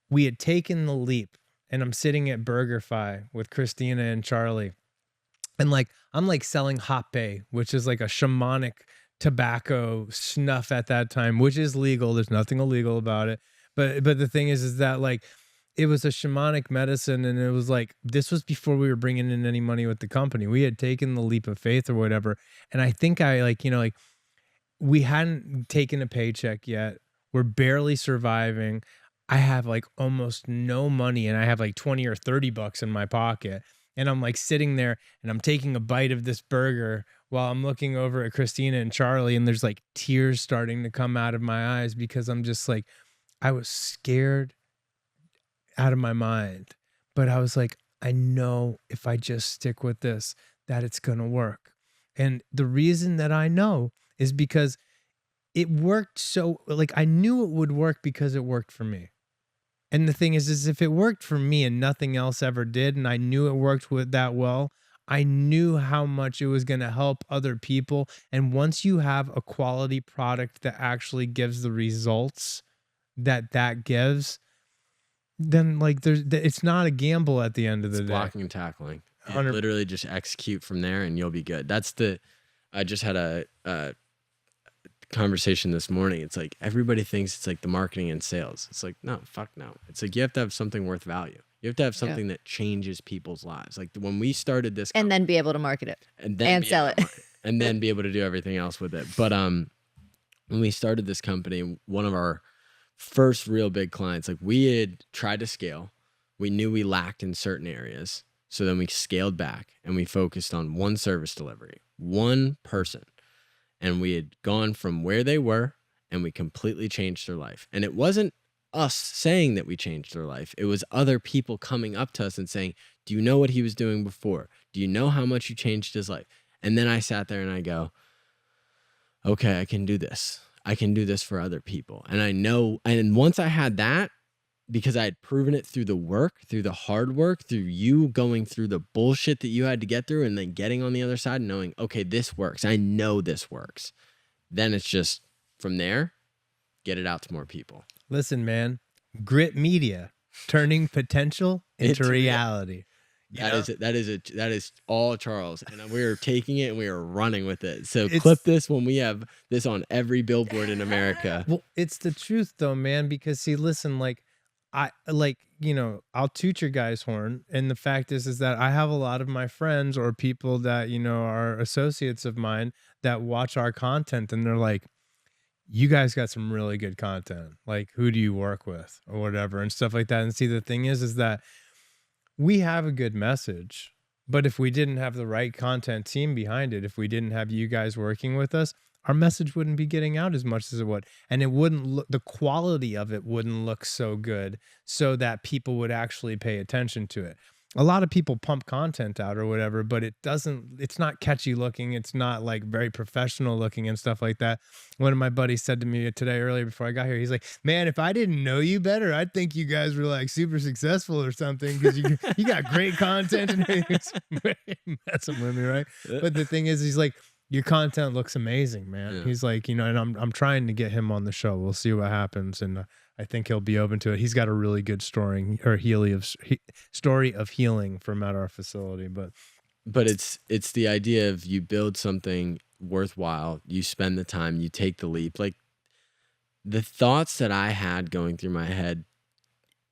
we had taken the leap, and I'm sitting at BurgerFi with Christina and Charlie, and like I'm like selling Hape, which is like a shamanic tobacco snuff at that time, which is legal. There's nothing illegal about it. But the thing is that like it was a shamanic medicine, and it was like this was before we were bringing in any money with the company. We had taken the leap of faith or whatever, and I think I like, you know, like we hadn't taken a paycheck yet. We're barely surviving. I have like almost no money, and I have like 20 or 30 bucks in my pocket. And I'm like sitting there and I'm taking a bite of this burger while I'm looking over at Christina and Charlie, and there's like tears starting to come out of my eyes because I'm just like, I was scared out of my mind. But I was like, I know if I just stick with this, that it's going to work. And the reason that I know is because it worked. So like I knew it would work because it worked for me. And the thing is if it worked for me and nothing else ever did, and I knew it worked with that well, I knew how much it was going to help other people. And once you have a quality product that actually gives the results that gives, then like it's not a gamble at the end of the day. Blocking and tackling. You 100 literally just execute from there and you'll be good. I just had a conversation this morning. It's like everybody thinks it's like the marketing and sales. It's like, no, fuck no. It's like you have to have something worth value. You have to have something that changes people's lives. Like when we started this and then be able to market it and sell it and then be able to do everything else with it. But when we started this company, one of our first real big clients, like we had tried to scale. We knew we lacked in certain areas. So then we scaled back and we focused on one service delivery, one person. And we had gone from where they were and we completely changed their life. And it wasn't us saying that we changed their life. It was other people coming up to us and saying, do you know what he was doing before? Do you know how much you changed his life? And then I sat there and I go, okay, I can do this. I can do this for other people. And I know, and once I had that, because I had proven it through the work, through the hard work, through you going through the bullshit that you had to get through and then getting on the other side and knowing, okay, this works. I know this works. Then it's just from there, get it out to more people. Listen, man, Grit Media, turning potential into reality. That is all Charles. And we are taking it and we are running with it. So clip this when we have this on every billboard in America. Well, it's the truth though, man, because see, listen, like, I'll toot your guys' horn. And the fact is that I have a lot of my friends or people that, are associates of mine that watch our content and they're like, you guys got some really good content. Like, who do you work with or whatever and stuff like that. And see, the thing is that we have a good message, but if we didn't have the right content team behind it, if we didn't have you guys working with us, our message wouldn't be getting out as much as it would. And it wouldn't look, the quality of it wouldn't look so good so that people would actually pay attention to it. A lot of people pump content out or whatever, but it's not catchy looking. It's not like very professional looking and stuff like that. One of my buddies said to me today earlier before I got here, he's like, man, if I didn't know you better, I'd think you guys were like super successful or something because you got great content and everything. Messing with me, right? But the thing is, he's like, your content looks amazing, man. Yeah. He's like, and I'm trying to get him on the show. We'll see what happens. And I think he'll be open to it. He's got a really good story of healing from at our facility. But it's the idea of you build something worthwhile. You spend the time, you take the leap. Like the thoughts that I had going through my head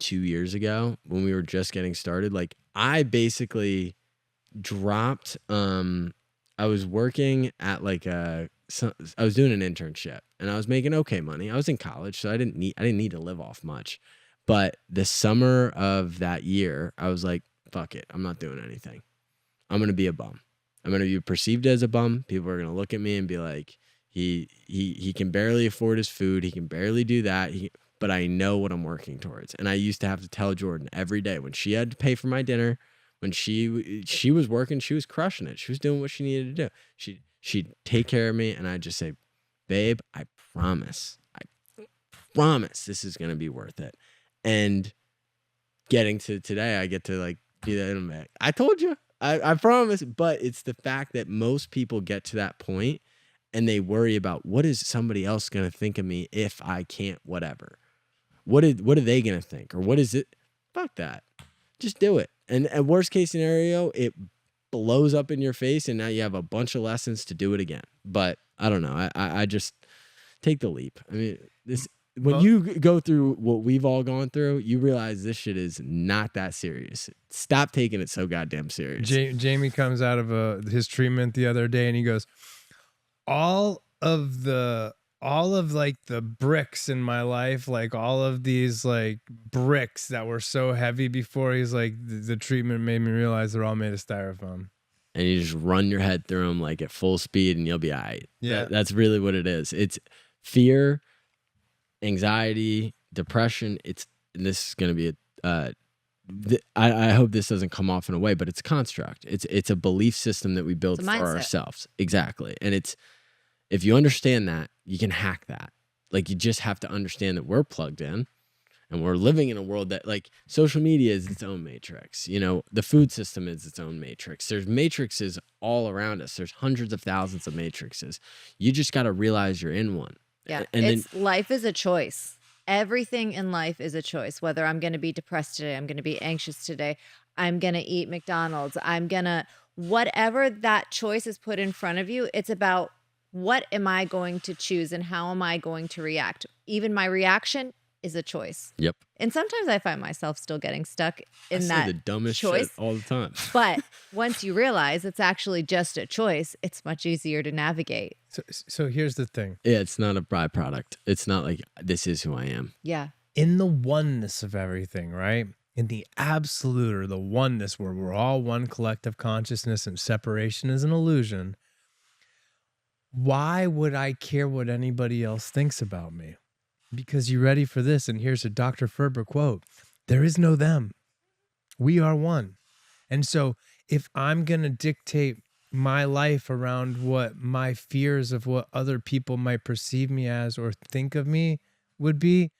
2 years ago when we were just getting started, like I basically dropped, I was working at I was doing an internship and I was making okay money. I was in college, so I didn't need to live off much. But the summer of that year, I was like, fuck it. I'm not doing anything. I'm going to be a bum. I'm going to be perceived as a bum. People are going to look at me and be like, he can barely afford his food. He can barely do that. But I know what I'm working towards. And I used to have to tell Jordan every day when she had to pay for my dinner, when she was working, she was crushing it. She was doing what she needed to do. She'd take care of me, and I'd just say, babe, I promise promise this is going to be worth it. And getting to today, I get to like be that intimate. I told you, I promise. But it's the fact that most people get to that point and they worry about what is somebody else going to think of me if I can't, whatever. What are they going to think? Or what is it? Fuck that. Just do it. And at worst case scenario, it blows up in your face and now you have a bunch of lessons to do it again. But I don't know. I just take the leap. I mean, when you go through what we've all gone through, you realize this shit is not that serious. Stop taking it so goddamn serious. Jamie comes out of his treatment the other day and he goes, all of like the bricks in my life, like all of these like bricks that were so heavy before, he's like, the treatment made me realize they're all made of styrofoam. And you just run your head through them like at full speed and you'll be all right. Yeah. That's really what it is. It's fear, anxiety, depression. And this is going to be I hope this doesn't come off in a way, but it's a construct. It's a belief system that we build for ourselves. Exactly. And if you understand that, you can hack that. Like, you just have to understand that we're plugged in and we're living in a world that, like, social media is its own matrix. You know, the food system is its own matrix. There's matrices all around us. There's hundreds of thousands of matrices. You just got to realize you're in one. Yeah. And life is a choice. Everything in life is a choice. Whether I'm going to be depressed today, I'm going to be anxious today, I'm going to eat McDonald's, whatever that choice is put in front of you, it's about, what am I going to choose and how am I going to react? Even my reaction is a choice. Yep. And sometimes I find myself still getting stuck in that the dumbest choice shit all the time. But once you realize it's actually just a choice, it's much easier to navigate. So here's the thing. Yeah, it's not a byproduct. It's not like this is who I am. Yeah. In the oneness of everything, right? In the absolute, or the oneness where we're all one collective consciousness and separation is an illusion, why would I care what anybody else thinks about me? Because you ready for this? And here's a Dr. Ferber quote. There is no them. We are one. And so if I'm going to dictate my life around what my fears of what other people might perceive me as or think of me would be,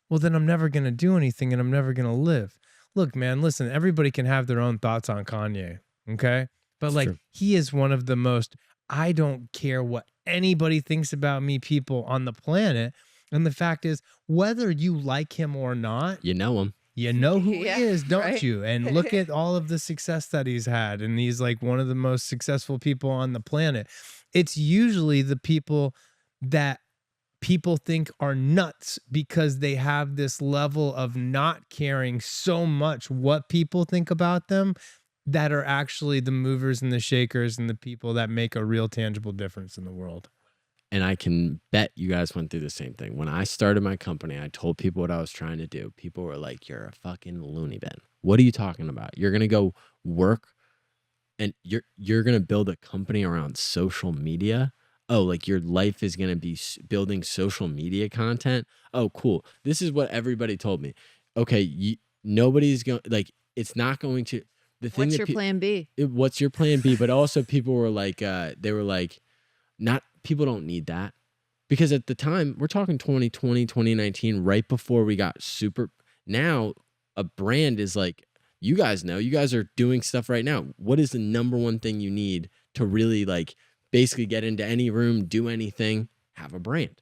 well, then I'm never going to do anything and I'm never going to live. Look, man, listen, everybody can have their own thoughts on Kanye, okay? But like, he is one of the most, I don't care what anybody thinks about me people on the planet. And the fact is, whether you like him or not, you know him. You know who he is, don't right? you? And look at all of the success that he's had. And he's like one of the most successful people on the planet. It's usually the people that people think are nuts because they have this level of not caring so much what people think about them that are actually the movers and the shakers and the people that make a real tangible difference in the world. And I can bet you guys went through the same thing. When I started my company, I told people what I was trying to do. People were like, you're a fucking loony bin. What are you talking about? You're going to go work and you're going to build a company around social media? Oh, like your life is going to be building social media content? Oh, cool. This is what everybody told me. Okay, nobody's going, like, it's not going to. What's your plan B? What's your plan B? But also people were like, people don't need that. Because at the time, we're talking 2020, 2019, right before we got super. Now, a brand is like, you guys know, you guys are doing stuff right now. What is the number one thing you need to really like basically get into any room, do anything, have a brand?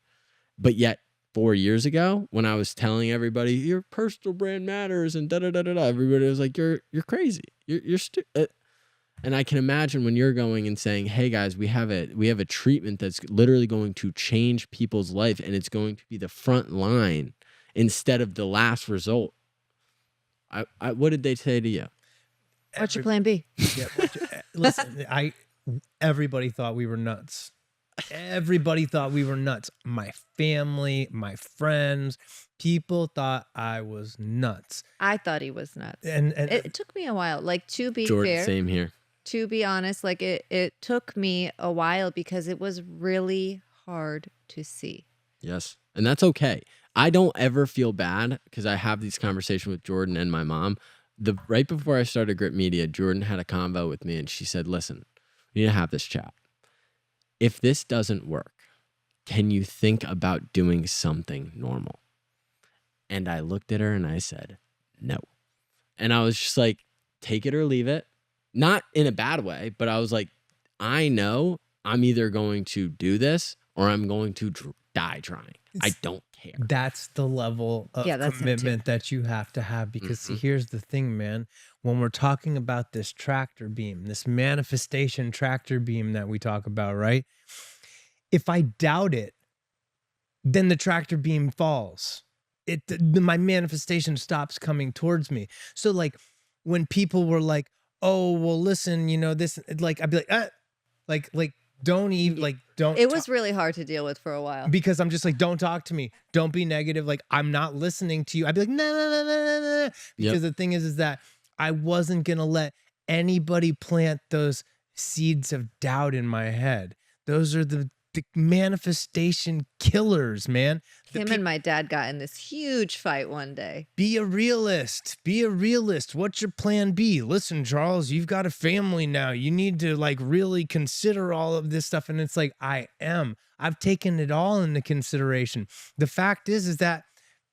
But yet, 4 years ago, when I was telling everybody your personal brand matters and everybody was like, you're crazy. You're stupid. And I can imagine when you're going and saying, hey guys, we have a treatment that's literally going to change people's life and it's going to be the front line instead of the last result. What did they say to you? What's your plan B? Yeah, listen, everybody thought we were nuts. Everybody thought we were nuts. My family, my friends, people thought I was nuts. I thought he was nuts. And it took me a while. Like, to be Jordan, fair, same here. To be honest, like it took me a while because it was really hard to see. Yes. And that's okay. I don't ever feel bad because I have these conversations with Jordan and my mom. Right before I started Grit Media, Jordan had a convo with me and she said, listen, we need to have this chat. If this doesn't work, can you think about doing something normal? And I looked at her and I said, no. And I was just like, take it or leave it. Not in a bad way, but I was like, I know I'm either going to do this or I'm going to die trying. I don't care. That's the level of commitment that you have to have, because see, here's the thing, man. When we're talking about this tractor beam, this manifestation tractor beam that we talk about, right? If I doubt it, then the tractor beam falls. My manifestation stops coming towards me. So like when people were like, oh, well, listen, you know, this, like, I'd be like, don't even, like, don't. It was really hard to deal with for a while. Because I'm just like, don't talk to me. Don't be negative. Like, I'm not listening to you. I'd be like, no. Because the thing is that I wasn't going to let anybody plant those seeds of doubt in my head. Those are the manifestation killers, man. Him and my dad got in this huge fight one day. Be a realist. Be a realist. What's your plan B? Listen, Charles, you've got a family now. You need to like really consider all of this stuff. And it's like, I've taken it all into consideration. The fact is that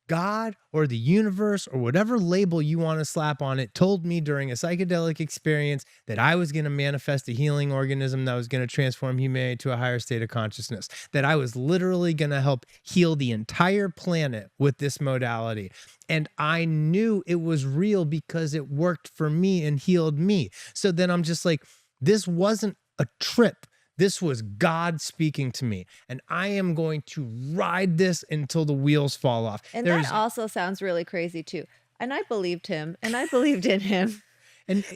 God or the universe or whatever label you want to slap on it told me during a psychedelic experience that I was going to manifest a healing organism that was going to transform humanity to a higher state of consciousness, that I was literally going to help heal the entire planet with this modality. And I knew it was real because it worked for me and healed me. So then I'm just like, this wasn't a trip. This was God speaking to me, and I am going to ride this until the wheels fall off. And that also sounds really crazy too. And I believed him, and I believed in him.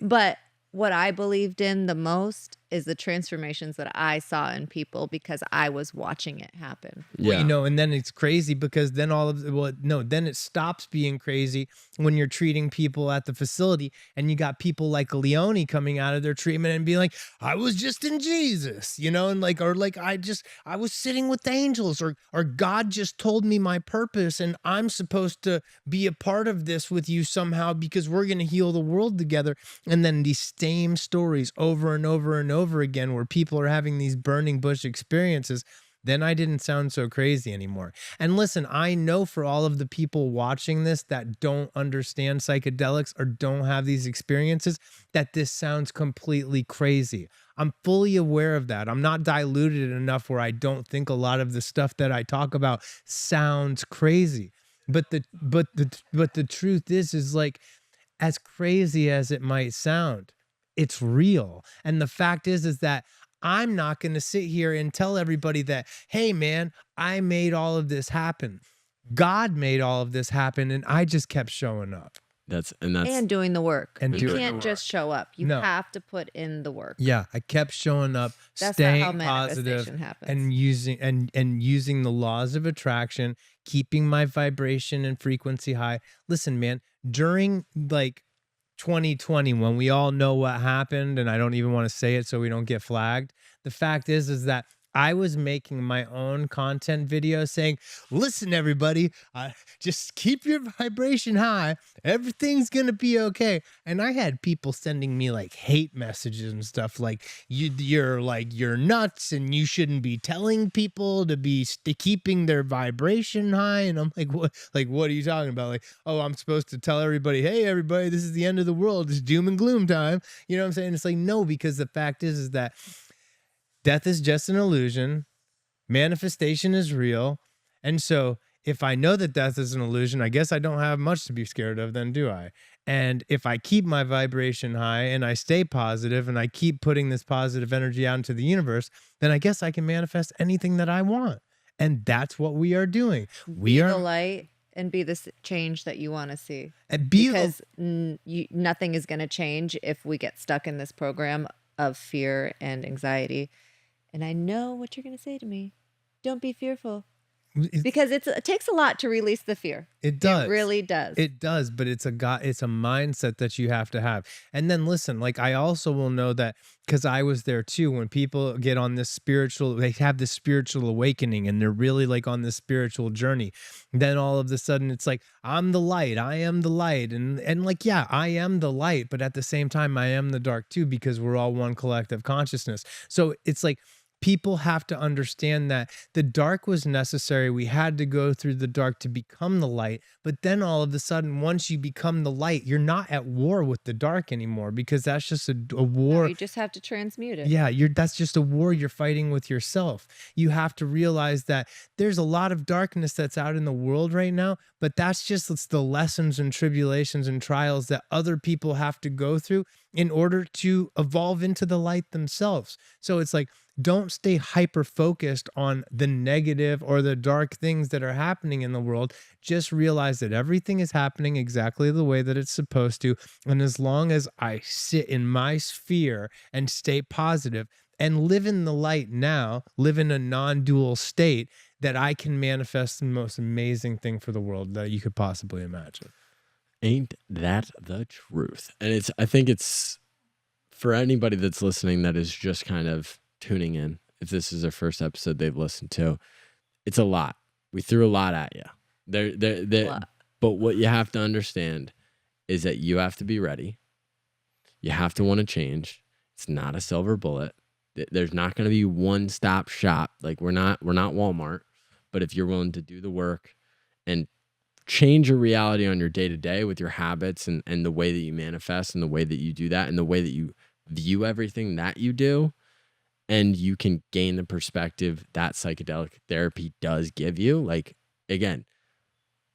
But what I believed in the most is the transformations that I saw in people because I was watching it happen. Yeah. Well, you know, and then it's crazy because then then it stops being crazy when you're treating people at the facility and you got people like Leone coming out of their treatment and being like, I was just in Jesus, you know, and like, or like, I was sitting with the angels, or God just told me my purpose and I'm supposed to be a part of this with you somehow because we're going to heal the world together. And then these same stories over and over and over again where people are having these burning bush experiences, then I didn't sound so crazy anymore. And listen, I know for all of the people watching this that don't understand psychedelics or don't have these experiences, that this sounds completely crazy. I'm fully aware of that. I'm not diluted enough where I don't think a lot of the stuff that I talk about sounds crazy. But the truth is like, as crazy as it might sound, it's real. And the fact is that I'm not going to sit here and tell everybody that, hey man, I made all of this happen. God made all of this happen and I just kept showing up. That's doing the work. And you can't just show up. You have to put in the work. Yeah, I kept showing up, That's staying not how manifestation positive happens. and using the laws of attraction, keeping my vibration and frequency high. Listen, man, during like 2020, when we all know what happened, and I don't even want to say it so we don't get flagged. The fact is that I was making my own content video saying, listen, everybody, just keep your vibration high. Everything's going to be okay. And I had people sending me like hate messages and stuff like, you're nuts and you shouldn't be telling people to be keeping their vibration high. And I'm like, what are you talking about? Like, oh, I'm supposed to tell everybody, hey, everybody, this is the end of the world. It's doom and gloom time. You know what I'm saying? It's like, no, because the fact is that death is just an illusion. Manifestation is real. And so if I know that death is an illusion, I guess I don't have much to be scared of then, do I? And if I keep my vibration high and I stay positive and I keep putting this positive energy out into the universe, then I guess I can manifest anything that I want. And that's what we are doing. Be the light and be the change that you want to see. And because nothing is going to change if we get stuck in this program of fear and anxiety. And I know what you're going to say to me. Don't be fearful. Because it takes a lot to release the fear. It does. It really does. It does, but it's a mindset that you have to have. And then listen, like I also will know that because I was there too, when people get on this they have this spiritual awakening and they're really like on this spiritual journey. Then all of a sudden it's like, I'm the light. I am the light. And like, yeah, I am the light, but at the same time, I am the dark too, because we're all one collective consciousness. So it's like, people have to understand that the dark was necessary. We had to go through the dark to become the light. But then all of a sudden, once you become the light, you're not at war with the dark anymore, because that's just a No, war. you just have to transmute it. Yeah, that's just a war you're fighting with yourself. You have to realize that there's a lot of darkness that's out in the world right now, but it's the lessons and tribulations and trials that other people have to go through in order to evolve into the light themselves. So it's like, don't stay hyper focused on the negative or the dark things that are happening in the world. Just realize that everything is happening exactly the way that it's supposed to. And as long as I sit in my sphere and stay positive and live in the light now, live in a non-dual state, that I can manifest the most amazing thing for the world that you could possibly imagine. Ain't that the truth? And I think it's for anybody that's listening that is just kind of tuning in, if this is their first episode they've listened to, it's a lot. We threw a lot at you. But what you have to understand is that you have to be ready. You have to want to change. It's not a silver bullet. There's not going to be one-stop shop. Like we're not Walmart. But if you're willing to do the work and change your reality on your day-to-day with your habits and the way that you manifest and the way that you do that and the way that you view everything that you do, and you can gain the perspective that psychedelic therapy does give you. Like, again,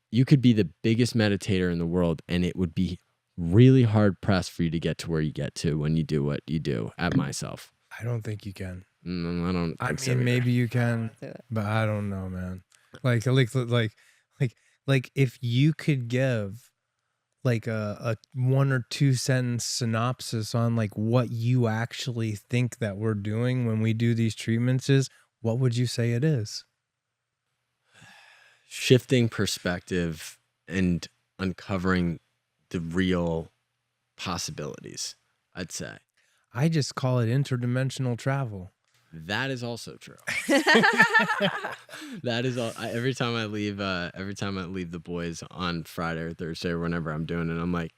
you could be the biggest meditator in the world, and it would be really hard pressed for you to get to where you get to when you do what you do at myself. I don't think you can. I don't. I mean, maybe you can, but I don't know, man. Like if you could give like a 1 or 2 sentence synopsis on like what you actually think that we're doing when we do these treatments is, what would you say it is? Shifting perspective and uncovering the real possibilities, I'd say. I just call it interdimensional travel. That is also true. That is all. Every time I leave the boys on Friday or Thursday or whenever I'm doing it, I'm like,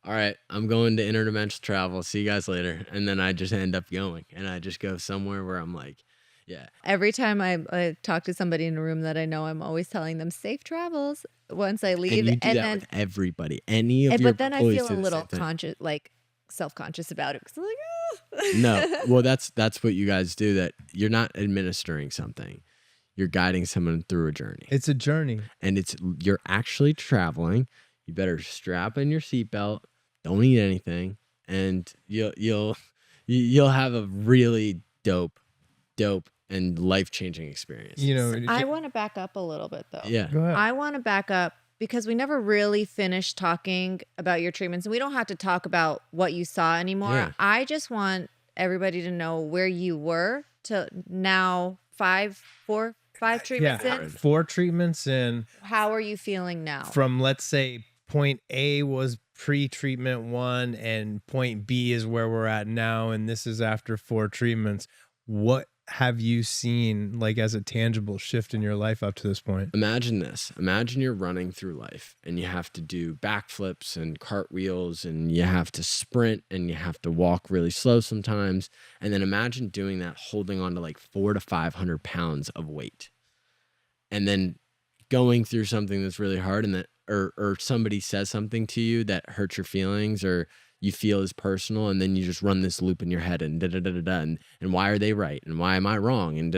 all right, I'm going to interdimensional travel. See you guys later. And then I just end up going, and I just go somewhere where I'm like, yeah. Every time I talk to somebody in a room that I know, I'm always telling them safe travels once I leave. And you do that with everybody. Any of your but then I employees feel do a the little same thing. conscious, like self-conscious about it, because I'm like, No, well, that's what you guys do. That you're not administering something, you're guiding someone through a journey. It's a journey, and you're actually traveling. You better strap in your seatbelt. Don't eat anything, and you'll have a really dope, and life-changing experience. you know. I want to back up a little bit though. Yeah. Go ahead. I want to back up because we never really finished talking about your treatments, and we don't have to talk about what you saw anymore. Yeah. I just want everybody to know where you were to now 5 treatments in. 4 treatments in. How are you feeling now? From, let's say, point A was pre-treatment 1 and point B is where we're at now, and this is after 4 treatments. What have you seen like as a tangible shift in your life up to this point? Imagine this. Imagine you're running through life and you have to do backflips and cartwheels and you have to sprint and you have to walk really slow sometimes. And then imagine doing that holding on to like 400 to 500 pounds of weight. And then going through something that's really hard and that or somebody says something to you that hurts your feelings or you feel is personal, and then you just run this loop in your head and and why are they right and why am I wrong and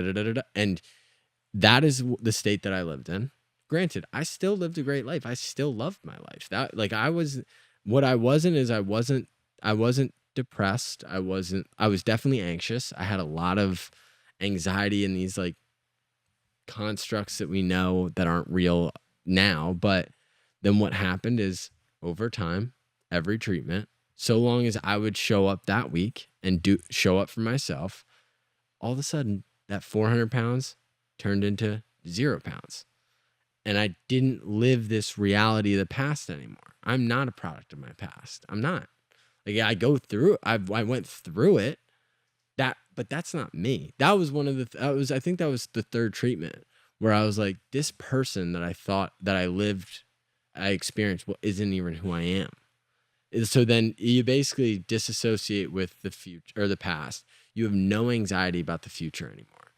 and that is the state that I lived in. Granted, I still lived a great life. I still loved my life. That like I wasn't depressed. I was definitely anxious. I had a lot of anxiety in these like constructs that we know that aren't real now, but then what happened is over time, every treatment, so long as I would show up that week and show up for myself, all of a sudden that 400 pounds turned into 0 pounds. And I didn't live this reality of the past anymore. I'm not a product of my past. I'm not. Like I go through, I went through it. But that's not me. That was I think that was the 3rd treatment where I was like, this person that I thought that I experienced, isn't even who I am. So then you basically disassociate with the future or the past. You have no anxiety about the future anymore.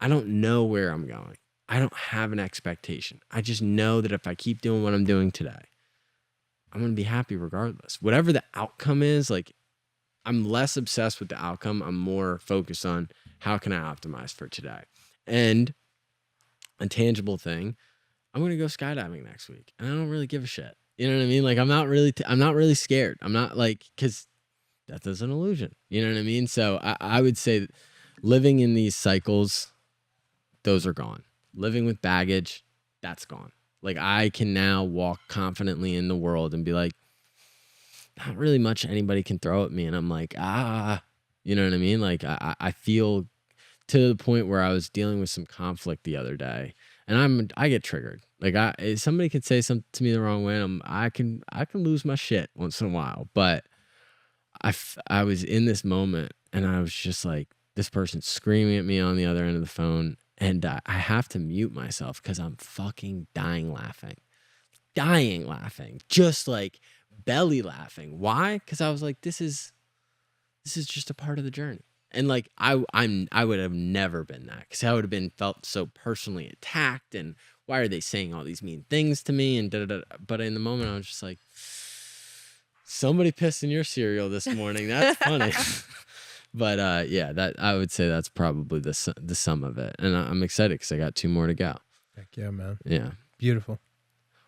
I don't know where I'm going. I don't have an expectation. I just know that if I keep doing what I'm doing today, I'm going to be happy regardless. Whatever the outcome is, like, I'm less obsessed with the outcome. I'm more focused on how can I optimize for today. And a tangible thing, I'm going to go skydiving next week. And I don't really give a shit. You know what I mean? Like, I'm not really scared. I'm not like, because death is an illusion. You know what I mean? So I would say that living in these cycles, those are gone. Living with baggage, that's gone. Like, I can now walk confidently in the world and be like, not really much anybody can throw at me. And I'm like, you know what I mean? Like, I feel to the point where I was dealing with some conflict the other day, and I get triggered. Like, if somebody could say something to me the wrong way, and I can lose my shit once in a while. But I was in this moment, and I was just like, this person screaming at me on the other end of the phone, and I have to mute myself because I'm fucking dying laughing, just like belly laughing. Why? Because I was like, this is just a part of the journey. And like, I would have never been that, because I would have been felt so personally attacked, and why are they saying all these mean things to me, and da-da-da. But in the moment, I was just like, somebody pissed in your cereal this morning. That's funny. But yeah, that I would say that's probably the sum of it. And I'm excited because I got 2 more to go. Heck yeah, man. Yeah. Beautiful.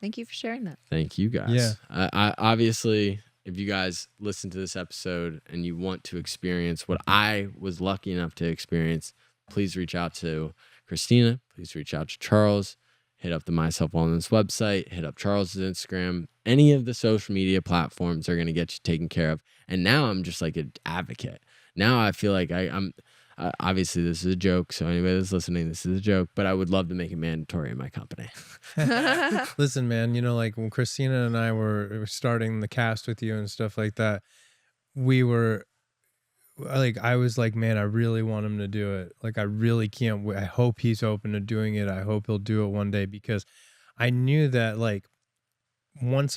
Thank you for sharing that. Thank you guys. Yeah. I obviously, if you guys listen to this episode and you want to experience what I was lucky enough to experience, please reach out to Christina. Please reach out to Charles. Hit up the Myself Wellness website. Hit up Charles's Instagram. Any of the social media platforms are going to get you taken care of. And now I'm just like an advocate. Now I feel like I'm obviously this is a joke. So anybody that's listening, this is a joke. But I would love to make it mandatory in my company. Listen, man, you know, like when Christina and I were starting the cast with you and stuff like that, we were like, I was like, man, I really want him to do it. Like, I really can't wait. I hope he's open to doing it. I hope he'll do it one day, because I knew that like once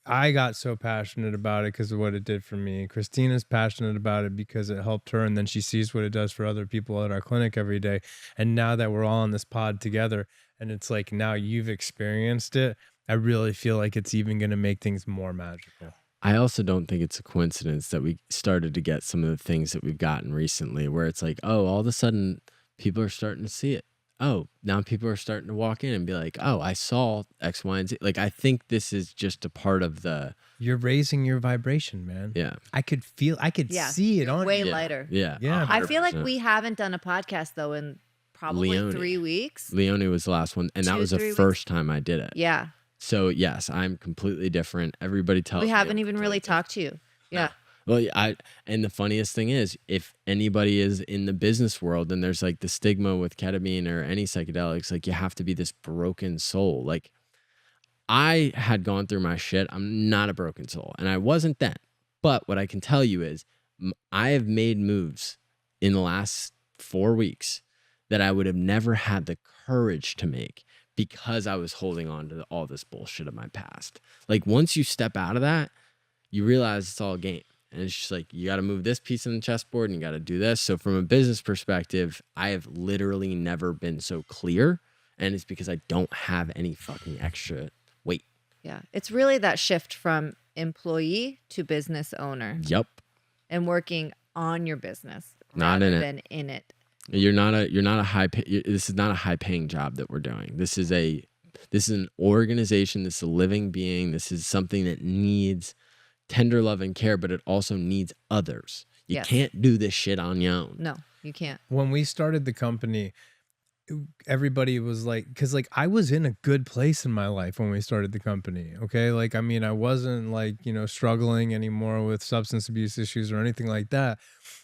I got so passionate about it because of what it did for me. Christina's passionate about it because it helped her, and then she sees what it does for other people at our clinic every day. And now that we're all on this pod together, and it's like, now you've experienced it, I really feel like it's even going to make things more magical. I also don't think it's a coincidence that we started to get some of the things that we've gotten recently, where it's like, oh, all of a sudden people are starting to see it. Oh, now people are starting to walk in and be like, oh, I saw X, Y, and Z. Like, I think this is just a part of the... You're raising your vibration, man. Yeah. I could see it on way you. lighter. Yeah. Yeah. I feel like 100%. we haven't done a podcast though in probably Leone. 3 weeks. Leone was the last one, and that 2, was the 3 weeks. first time I did it. Yeah. So yes, I'm completely different. Everybody tells me We haven't I'm even really completely talked to you. Yeah. Well, and the funniest thing is, if anybody is in the business world and there's like the stigma with ketamine or any psychedelics, like, you have to be this broken soul. Like, I had gone through my shit. I'm not a broken soul, and I wasn't then. But what I can tell you is, I have made moves in the last 4 weeks that I would have never had the courage to make, because I was holding on to all this bullshit of my past. Like, once you step out of that, you realize it's all a game. And it's just like, you got to move this piece on the chessboard and you got to do this. So from a business perspective, I have literally never been so clear. And it's because I don't have any fucking extra weight. Yeah. It's really that shift from employee to business owner Yep. and working on your business Not rather in it. than in it. You're not a this is not a high paying job that we're doing. This is an organization. This is a living being. This is something that needs tender love and care, but it also needs others. You Yes. can't do this shit on your own. No, you can't. When we started the company, everybody was like, because like I was in a good place in my life when we started the company. Okay. Like, I mean, I wasn't like, you know, struggling anymore with substance abuse issues or anything like that.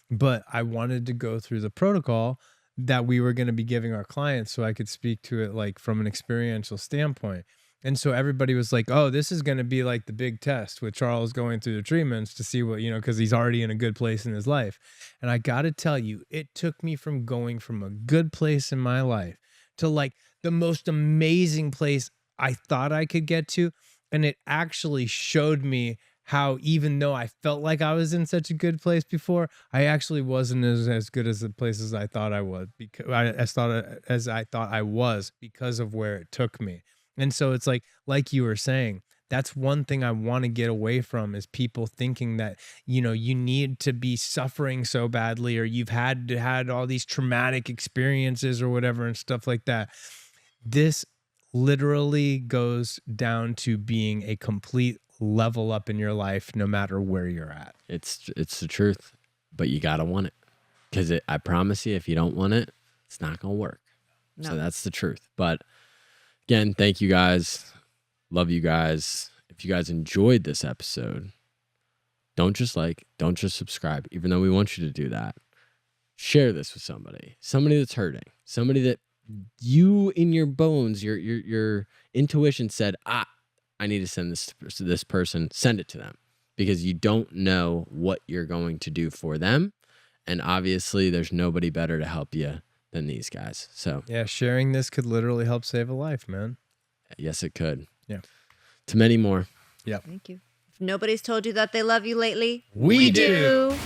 But I wanted to go through the protocol that we were going to be giving our clients so I could speak to it like from an experiential standpoint. And so everybody was like, oh, this is going to be like the big test with Charles going through the treatments to see what, you know, because he's already in a good place in his life. And I got to tell you, it took me from going from a good place in my life to like the most amazing place I thought I could get to. And it actually showed me how even though I felt like I was in such a good place before, I actually wasn't as good as the places I thought I was, because I thought I was, because of where it took me. And so it's like you were saying, that's one thing I want to get away from, is people thinking that, you know, you need to be suffering so badly, or you've had all these traumatic experiences or whatever and stuff like that. This literally goes down to being a complete level up in your life, no matter where you're at. It's the truth, but you gotta want it, because I promise you, if you don't want it, it's not gonna work. No. So that's the truth. But again, thank you guys. Love you guys. If you guys enjoyed this episode, don't just subscribe, even though we want you to do that. Share this with somebody that's hurting, somebody that you in your bones, your intuition said, I need to send this to this person. Send it to them, because you don't know what you're going to do for them. And obviously there's nobody better to help you than these guys. So yeah, sharing this could literally help save a life, man. Yes, it could. Yeah. To many more. Yep. Thank you. If nobody's told you that they love you lately, we do.